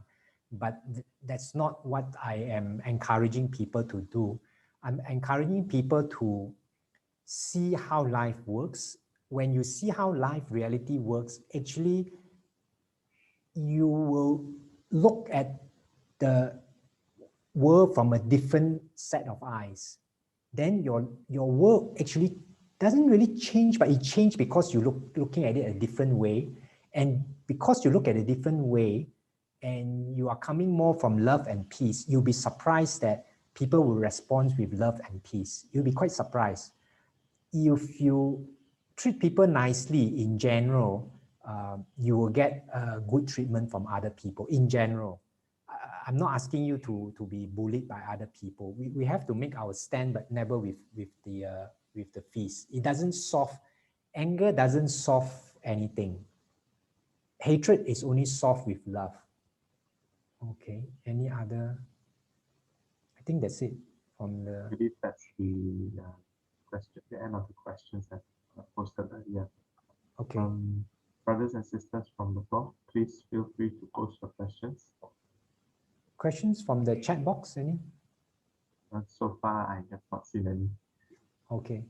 but that's not what I am encouraging people to do. I'm encouraging people to see how life works. When you see how life reality works, actually, you will look at the world from a different set of eyes. Then your world actually doesn't really change, but it changed because you looking at it a different way. And because you look at a different way and you are coming more from love and peace, you'll be surprised that people will respond with love and peace. You'll be quite surprised. If you treat people nicely in general, you will get good treatment from other people in general. I'm not asking you to be bullied by other people. We have to make our stand, but never with the feast. It doesn't solve, anger doesn't solve anything. Hatred is only solved with love. Okay, any other? I think that's it from the... I believe that's the question, the end of the questions that are posted earlier. Okay. Brothers and sisters from the floor, please feel free to post your questions. Questions from the chat box, any? So far, I have not seen any. Okay.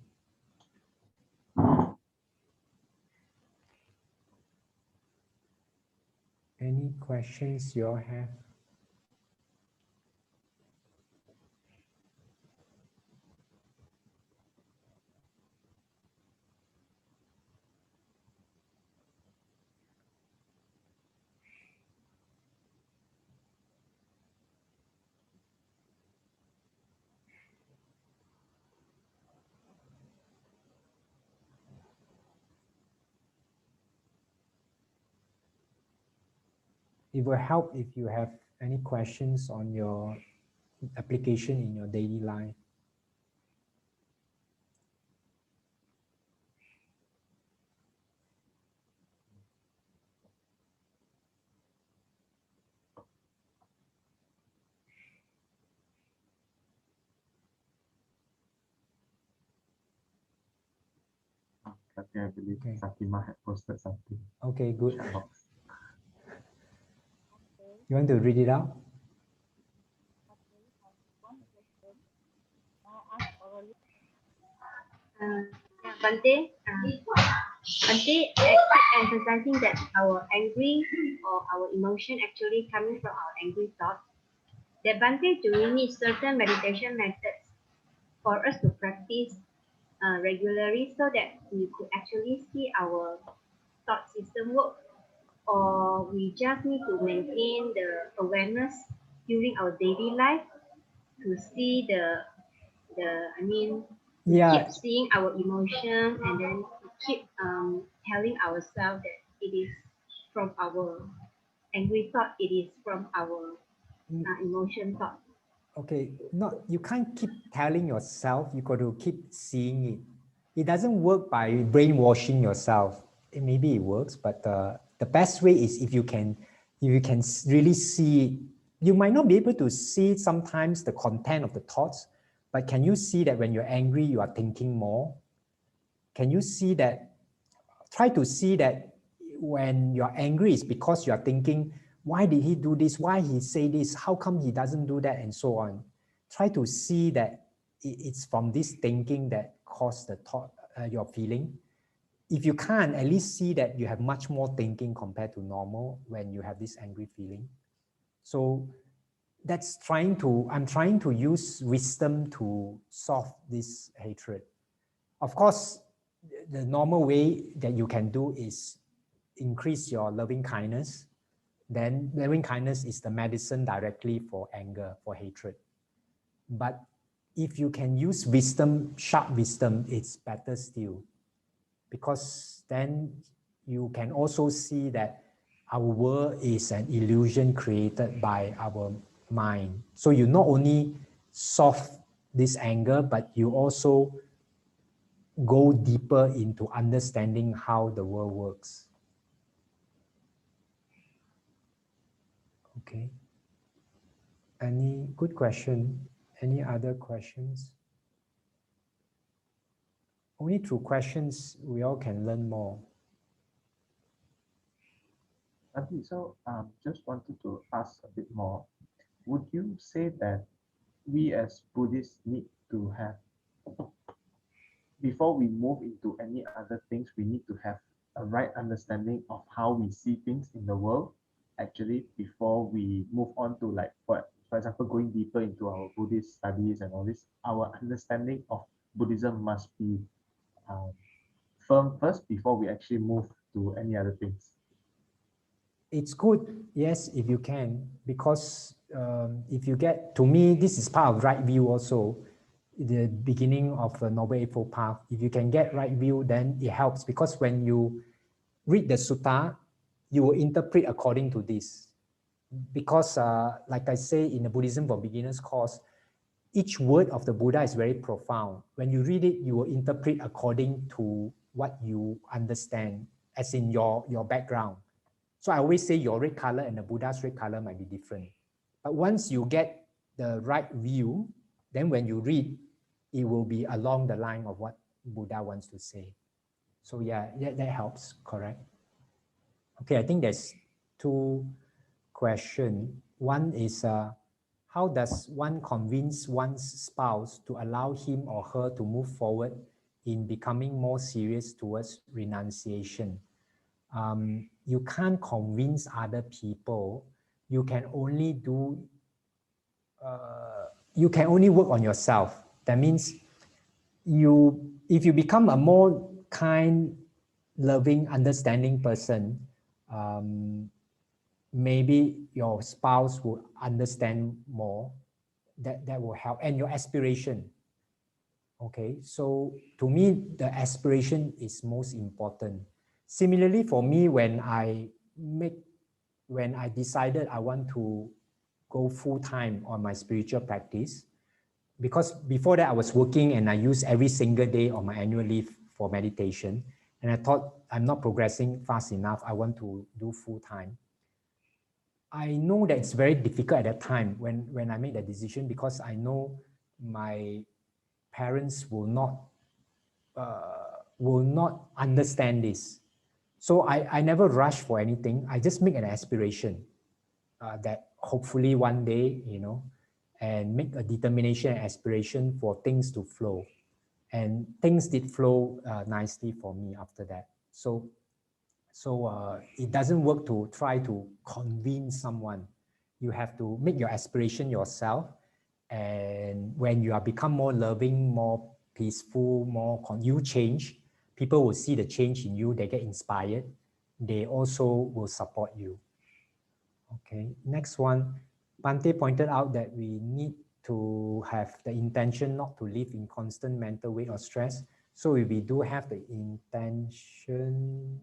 Any questions you all have? It will help if you have any questions on your application in your daily life. Kathy, I believe Okay. Sakima had posted something. Okay, good. Chat box. You want to read it out? Bante, Bante emphasizing that our angry or our emotion actually coming from our angry thoughts. That Bante, do we need certain meditation methods for us to practice regularly so that we could actually see our thought system work, or we just need to maintain the awareness during our daily life to see we Yeah, keep seeing our emotion, and then we keep telling ourselves that it is from our angry thought, it is from our emotion thought. okay. Not, you can't keep telling yourself, you got to keep seeing it. It doesn't work by brainwashing yourself. Maybe it works, but the best way is if you can really see it. You might not be able to see sometimes the content of the thoughts, but can you see that when you're angry, you are thinking more? Can you see that? Try to see that when you're angry, it's because you're thinking, why did he do this? Why he say this? How come he doesn't do that? And so on. Try to see that it's from this thinking that caused the thought, your feeling. If you can't, at least see that you have much more thinking compared to normal when you have this angry feeling. So that's I'm trying to use wisdom to solve this hatred. Of course, the normal way that you can do is increase your loving kindness. Then loving kindness is the medicine directly for anger, for hatred. But if you can use wisdom, sharp wisdom, it's better still. Because then you can also see that our world is an illusion created by our mind. So you not only solve this anger, but you also go deeper into understanding how the world works. Okay. Any good question? Any other questions? Only through questions we all can learn more. Auntie, so just wanted to ask a bit more. Would you say that we as Buddhists need to have, before we move into any other things, we need to have a right understanding of how we see things in the world, actually, before we move on to, like, for example, going deeper into our Buddhist studies and all this, our understanding of Buddhism must be um, firm first before we actually move to any other things. It's good, yes, if you can, because if you get, to me, this is part of right view also, the beginning of the Noble Eightfold Path. If you can get right view, then it helps, because when you read the sutta, you will interpret according to this. Because like I say in the Buddhism for Beginners course, each word of the Buddha is very profound. When you read it, you will interpret according to what you understand, as in your background. So I always say your red color and the Buddha's red color might be different. But once you get the right view, then when you read, it will be along the line of what Buddha wants to say. So yeah, that helps, correct? Okay, I think there's two questions. One is, how does one convince one's spouse to allow him or her to move forward in becoming more serious towards renunciation? You can't convince other people. You can only do, you can only work on yourself. That means if you become a more kind, loving, understanding person, maybe your spouse will understand more. That will help. And your aspiration. Okay, so to me, the aspiration is most important. Similarly, for me, when I decided I want to go full-time on my spiritual practice, because before that I was working and I used every single day on my annual leave for meditation, and I thought I'm not progressing fast enough, I want to do full-time. I know that it's very difficult at that time when I made that decision, because I know my parents will not understand this. So I never rush for anything. I just make an aspiration that hopefully one day, and make a determination and aspiration for things to flow. And things did flow nicely for me after that. So it doesn't work to try to convince someone. You have to make your aspiration yourself. And when you are become more loving, more peaceful, you change, people will see the change in you, they get inspired. They also will support you. Okay, next one. Bhante pointed out that we need to have the intention not to live in constant mental weight or stress. So if we do have the intention,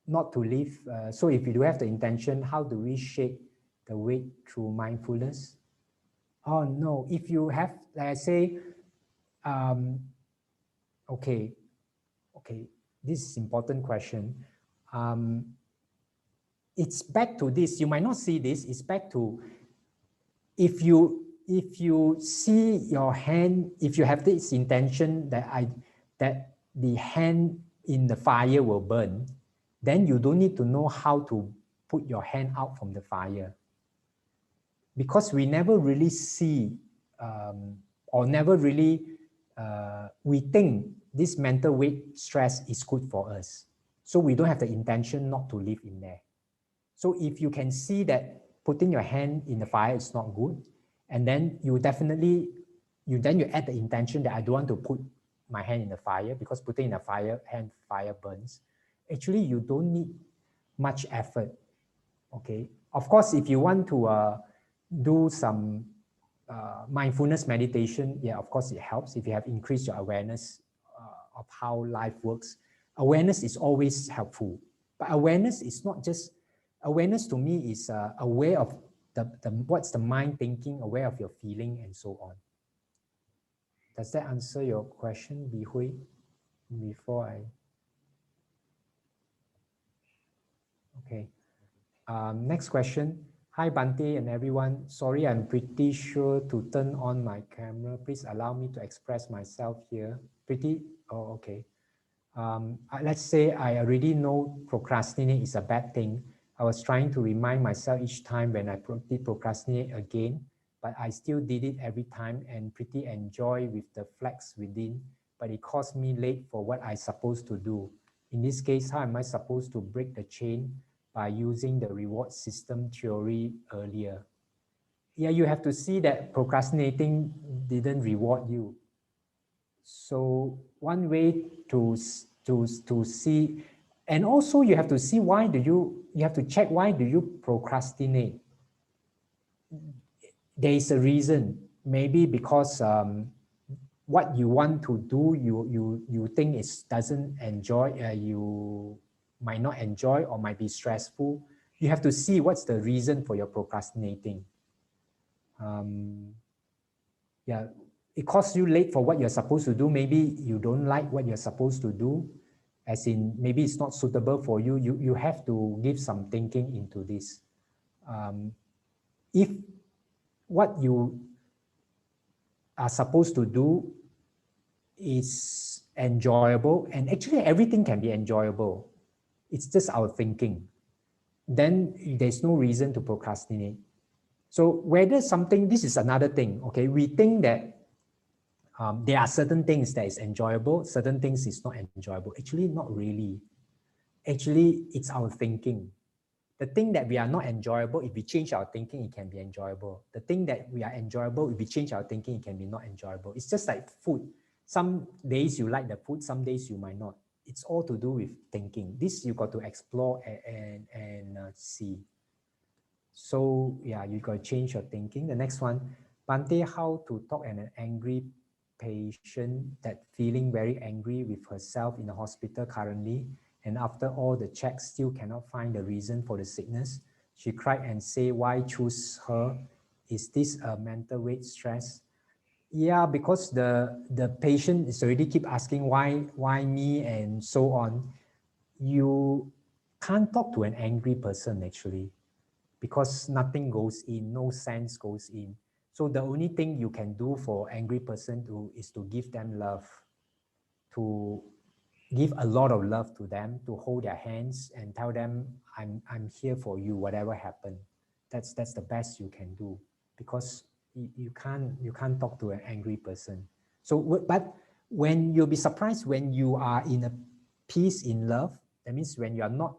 not to live. So if we do have the intention, how do we shake the weight through mindfulness? Oh no, if you have, like I say, okay, this is important question. It's back to this. You might not see this. It's back to, if you see your hand, if you have this intention that the hand in the fire will burn, then you don't need to know how to put your hand out from the fire. Because we never really see or never really, we think this mental weight stress is good for us. So we don't have the intention not to live in there. So if you can see that putting your hand in the fire is not good, and then you definitely, you add the intention that I don't want to put my hand in the fire, because putting in the fire burns. Actually, you don't need much effort. Okay. Of course, if you want to do some mindfulness meditation, yeah, of course it helps if you have increased your awareness of how life works. Awareness is always helpful, but awareness is not just, awareness to me is aware of what's the mind thinking, aware of your feeling, and so on. Does that answer your question, Bi Hui? Before I... Okay. Next question. Hi, Bhante and everyone. Sorry, I'm pretty sure to turn on my camera. Please allow me to express myself here. Oh, okay. Let's say I already know procrastinate is a bad thing. I was trying to remind myself each time when I procrastinate again but I still did it every time and pretty enjoy with the flex within, but it caused me late for what I supposed to do. In this case, how am I supposed to break the chain? By using the reward system theory earlier. Yeah, you have to see that procrastinating didn't reward you. So one way to see, and also you have to see why do you have to check why do you procrastinate. There is a reason, maybe because what you want to do, you think it doesn't enjoy, you might not enjoy or might be stressful. You have to see what's the reason for your procrastinating. Yeah, it costs you late for what you're supposed to do. Maybe you don't like what you're supposed to do, as in maybe it's not suitable for you. You have to give some thinking into this. If what you are supposed to do is enjoyable, and actually everything can be enjoyable, it's just our thinking, then there's no reason to procrastinate. So whether something, this is another thing, okay, we think that there are certain things that is enjoyable, certain things is not enjoyable. Actually, not really. Actually, it's our thinking. The thing that we are not enjoyable, if we change our thinking, it can be enjoyable. The thing that we are enjoyable, if we change our thinking, it can be not enjoyable. It's just like food. Some days you like the food, some days you might not. It's all to do with thinking. This you got to explore and see. So yeah, you got to change your thinking. The next one, Bante, how to talk to an angry patient that feeling very angry with herself in the hospital currently, and after all the checks still cannot find the reason for the sickness. She cried and say, why choose her? Is this a mental weight stress? Yeah, because the patient is already keep asking why me and so on. You can't talk to an angry person actually, because nothing goes in, no sense goes in. So the only thing you can do for angry person is to give them love, to give a lot of love to them, to hold their hands and tell them, I'm here for you, whatever happened. That's the best you can do, because you can't talk to an angry person. So, but when you'll be surprised when you are in a peace in love, that means when you are not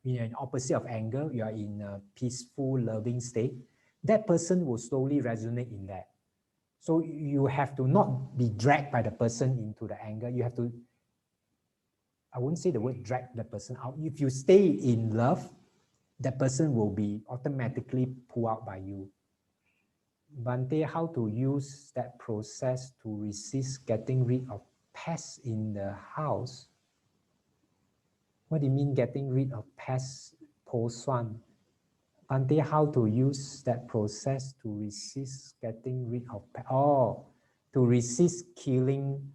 in opposite of anger, you are in a peaceful, loving state, that person will slowly resonate in that. So you have to not be dragged by the person into the anger. You have to, I wouldn't say the word drag the person out. If you stay in love, that person will be automatically pulled out by you. Bante, how to use that process to resist getting rid of pests in the house? What do you mean getting rid of pests? Poswan. Bante, how to use that process to resist getting rid of pests? Oh, to resist killing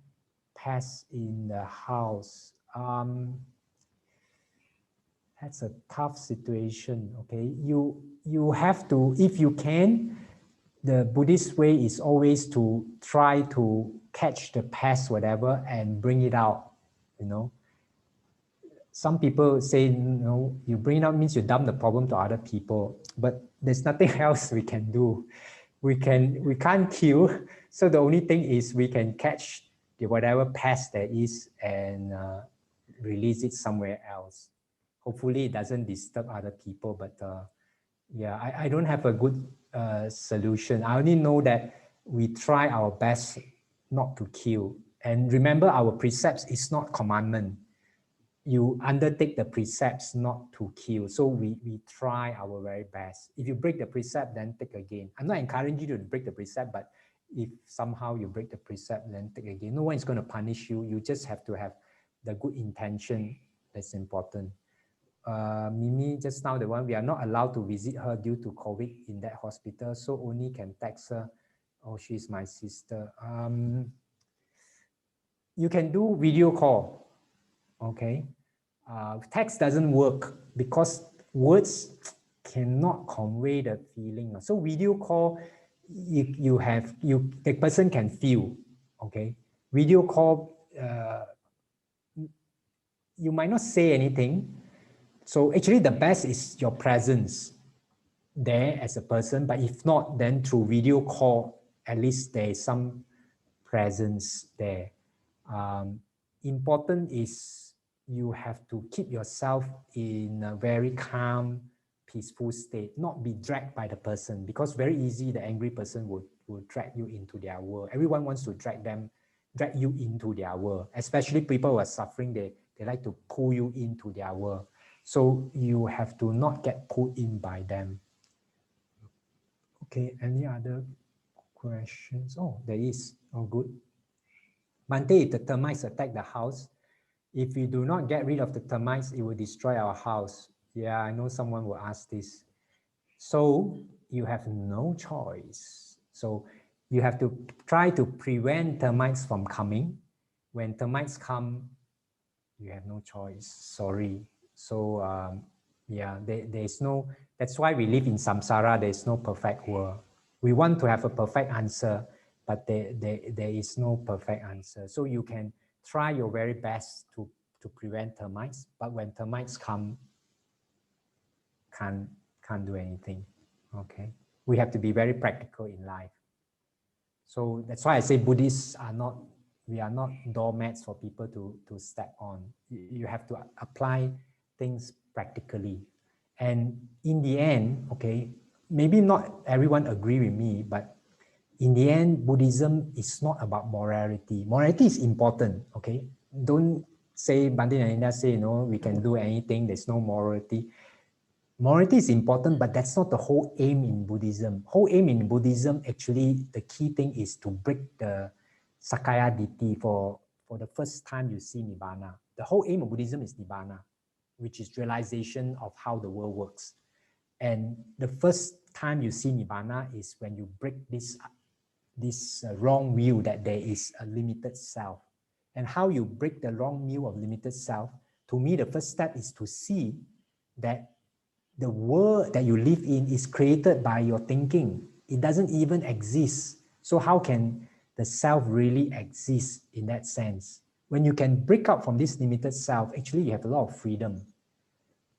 pests in the house. That's a tough situation, okay? You have to, if you can, the Buddhist way is always to try to catch the pest, whatever, and bring it out, you know. Some people say, no, you bring it out means you dump the problem to other people, but there's nothing else we can do. We can't kill, so the only thing is we can catch the whatever pest there is and release it somewhere else. Hopefully it doesn't disturb other people, but yeah, I don't have a good solution. I only know that we try our best not to kill. And remember, our precepts is not commandment. You undertake the precepts not to kill. So we try our very best. If you break the precept, then take again. I'm not encouraging you to break the precept, but if somehow you break the precept, then take again. No one is going to punish you. You just have to have the good intention. That's important. Mimi, just now the one, we are not allowed to visit her due to COVID in that hospital, so only can text her. Oh, she's my sister. You can do video call, okay? Text doesn't work because words cannot convey the feeling. So video call, the person can feel, okay? Video call, you might not say anything. So actually the best is your presence. there as a person, but if not, then through video call, at least there is some presence there. Important is you have to keep yourself in a very calm, peaceful state, not be dragged by the person, because very easy the angry person will drag you into their world. Everyone wants to drag you into their world, especially people who are suffering, they like to pull you into their world. So you have to not get pulled in by them. Okay, any other questions? Oh, there is. Oh, good. Bhante, if the termites attack the house, if we do not get rid of the termites, it will destroy our house. Yeah, I know someone will ask this. So you have no choice. So you have to try to prevent termites from coming. When termites come, you have no choice. Sorry. So yeah, there's no, that's why we live in samsara. There's no perfect world. We want to have a perfect answer, but there is no perfect answer. So you can try your very best to prevent termites, but when termites come, can't do anything. Okay, we have to be very practical in life. So that's why I say Buddhists are not, we are not doormats for people to step on. You have to apply things practically. And in the end, okay, maybe not everyone agree with me, but in the end, Buddhism is not about morality. Morality is important, okay? Don't say, Bhante and Ananda say, we can do anything, there's no morality. Morality is important, but that's not the whole aim in Buddhism. Whole aim in Buddhism, actually, the key thing is to break the Sakaya Ditti for the first time you see Nibbana. The whole aim of Buddhism is Nibbana, which is realization of how the world works. And the first time you see Nibbana is when you break this wrong view that there is a limited self. And how you break the wrong view of limited self, to me, the first step is to see that the world that you live in is created by your thinking. It doesn't even exist. So how can the self really exist in that sense? When you can break out from this limited self, actually you have a lot of freedom.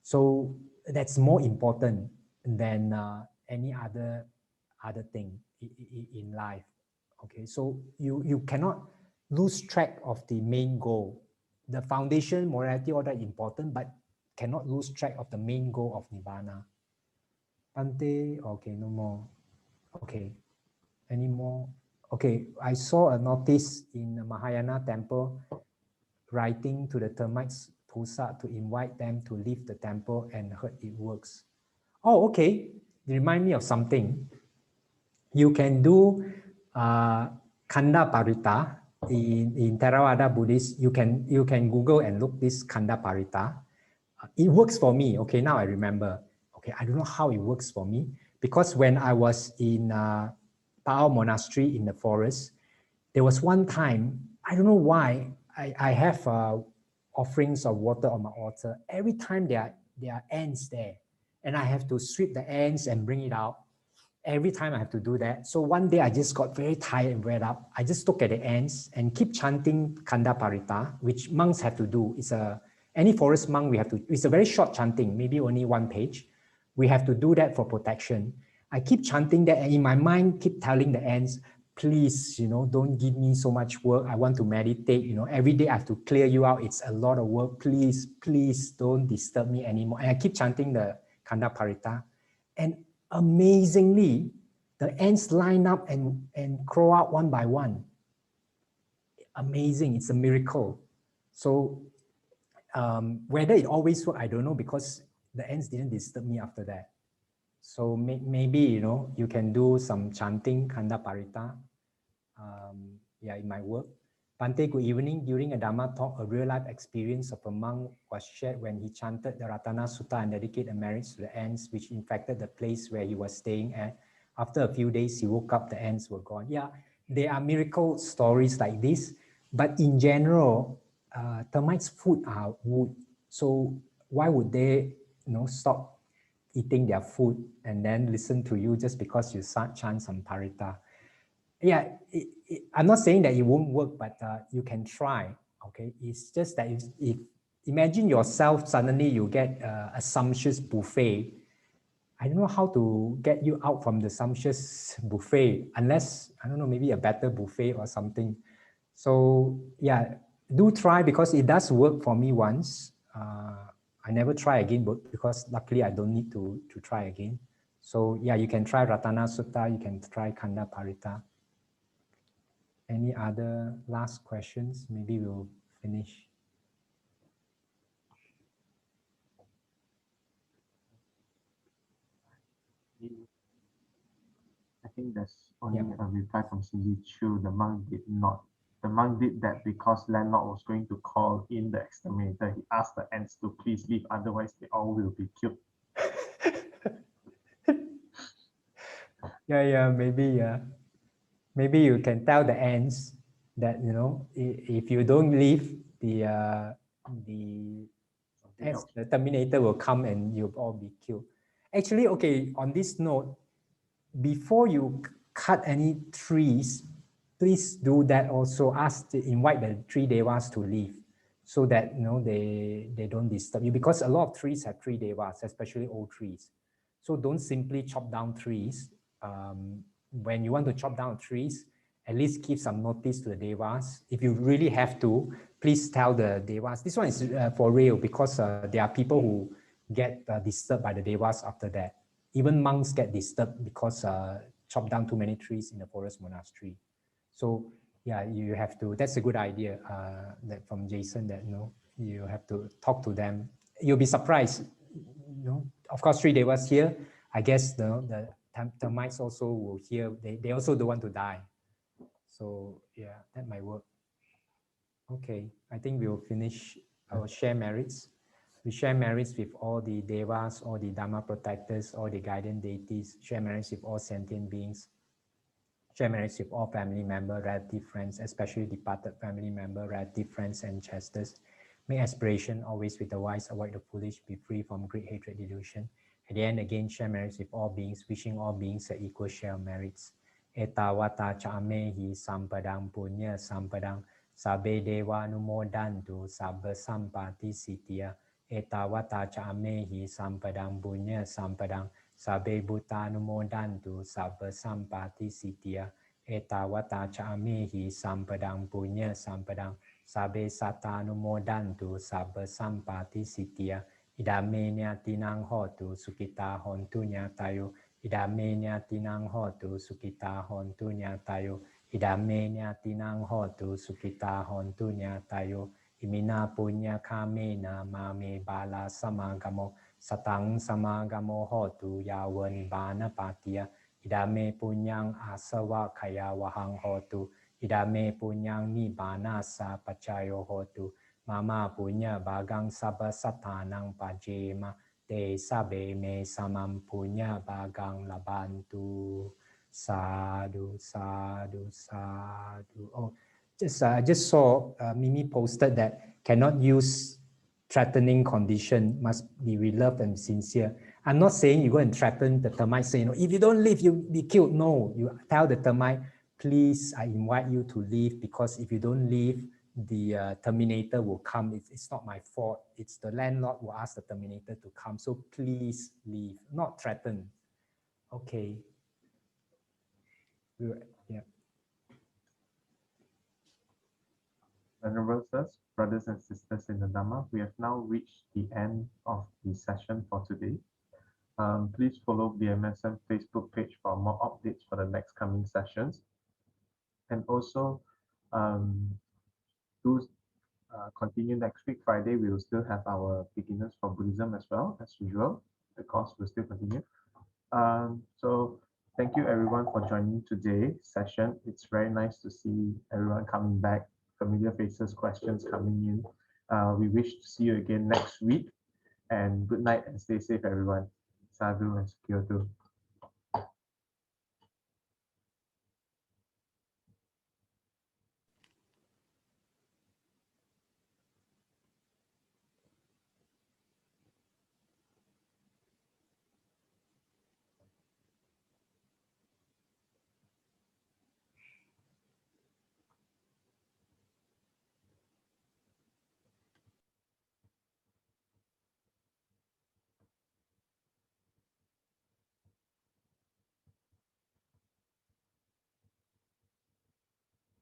So that's more important than any other thing in life. Okay, so you cannot lose track of the main goal. The foundation, morality, all that important, but cannot lose track of the main goal of Nibbana. Bhante, okay, no more. Okay, any more? Okay, I saw a notice in the Mahayana temple writing to the termites Pusa to invite them to leave the temple, and heard it works. Oh, okay. Remind me of something. You can do Kanda Parita in Theravada Buddhist. You can Google and look this Kanda Parita. It works for me. Okay, now I remember. Okay, I don't know how it works for me, because when I was in Pao Monastery in the forest, there was one time, I don't know why, I have offerings of water on my altar. Every time there are ants there, and I have to sweep the ants and bring it out. Every time I have to do that. So one day I just got very tired and read up. I just look at the ants and keep chanting Kanda Parita, which monks have to do. Any forest monk, we have to, it's a very short chanting, maybe only 1 page. We have to do that for protection. I keep chanting that, and in my mind, keep telling the ants, please, don't give me so much work. I want to meditate, every day I have to clear you out. It's a lot of work. Please, please don't disturb me anymore. And I keep chanting the Kanda Parita. And amazingly, the ants line up and crawl out one by one. Amazing, it's a miracle. So whether it always works, I don't know, because the ants didn't disturb me after that. So maybe, you can do some chanting, Kanda Parita. Yeah, it might work. Bhante, good evening. During a Dharma talk, a real-life experience of a monk was shared when he chanted the Ratana Sutta and dedicated a marriage to the ants, which infected the place where he was staying at. After a few days, he woke up, the ants were gone. Yeah, there are miracle stories like this, but in general, termites' food are wood. So why would they, stop eating their food and then listen to you just because you chant some parita? Yeah, I'm not saying that it won't work, but you can try. Okay, it's just that if imagine yourself suddenly you get a sumptuous buffet, I don't know how to get you out from the sumptuous buffet unless, I don't know, maybe a better buffet or something. So yeah, do try because it does work for me once. I never try again, but because luckily I don't need to try again. So yeah, you can try Ratana Sutta, you can try Khanda Parita. Any other last questions? Maybe we'll finish. I think there's only a reply from Cindy Chu. The monk did not. The monk did that because landlord was going to call in the exterminator. He asked the ants to please leave, otherwise they all will be killed. Yeah, maybe maybe you can tell the ants that, you know, if you don't leave, the ants, the terminator will come and you'll all be killed. Actually, okay, on this note, before you cut any trees, please do that also. Invite the tree devas to leave so that, you know, they don't disturb you, because a lot of trees have tree devas, especially old trees. So don't simply chop down trees. When you want to chop down trees, at least give some notice to the devas. If you really have to, please tell the devas. This one is for real, because there are people who get disturbed by the devas after that. Even monks get disturbed because chop down too many trees in the forest monastery. So yeah, you have to. That's a good idea. That from Jason, that, you know, you have to talk to them. You'll be surprised. You know, of course, tree devas here. I guess the termites also will hear. They also don't want to die. So yeah, that might work. Okay, I think we'll finish our share merits. We share merits with all the devas, all the dharma protectors, all the guardian deities, share merits with all sentient beings, share merits with all family members, relative friends, especially departed family members, relative friends, and ancestors. Make aspiration always with the wise, avoid the foolish, be free from greed, hatred, delusion. At the end, again, share merits with all beings, wishing all beings an equal share of merits. Etawata cha'amehi sampadang punya sampadang sabe dewa numodantu sabba sampati sitya. Etawata cha'amehi sampadang punya sampadang sabe buta numodantu sabba sampati sitya. Etawata cha'amehi sampadang punya sampadang sabe sata numodantu sabba sampati sitya. Idame nyatinang hotu sukita hontu nyatayo. Idame nyatinang hotu sukita hontu nyatayo. Idame nyatinang hotu sukita hontu nyatayo. Imina punya kamena mame bala samagamo satang samagamo hotu yawan bana patia. Idame punyang asawa kaya wahang hotu. Idame punyang nibbana sa pacayo hotu. Mama punya bagang sabba satanang pajema. Te sabe me samam punya bagang labantu. Sadhu, sadhu, sadhu. Oh, just saw Mimi posted that cannot use threatening condition, must be with love and sincere. I'm not saying you go and threaten the termite, saying, if you don't leave, you'll be killed. No, you tell the termite, please, I invite you to leave, because if you don't leave, the terminator will come. It's not my fault. It's the landlord who asked the terminator to come. So please leave, not threaten. Okay. Yeah. Venerable Sirs, brothers and sisters in the Dhamma, we have now reached the end of the session for today. Please follow BMSM Facebook page for more updates for the next coming sessions. And also, do continue next week, Friday. We will still have our beginners for Buddhism as well, as usual. The course will still continue. So thank you everyone for joining today's session. It's very nice to see everyone coming back, familiar faces, questions coming in. We wish to see you again next week, and good night and stay safe everyone. Sadhu and Sekyoto.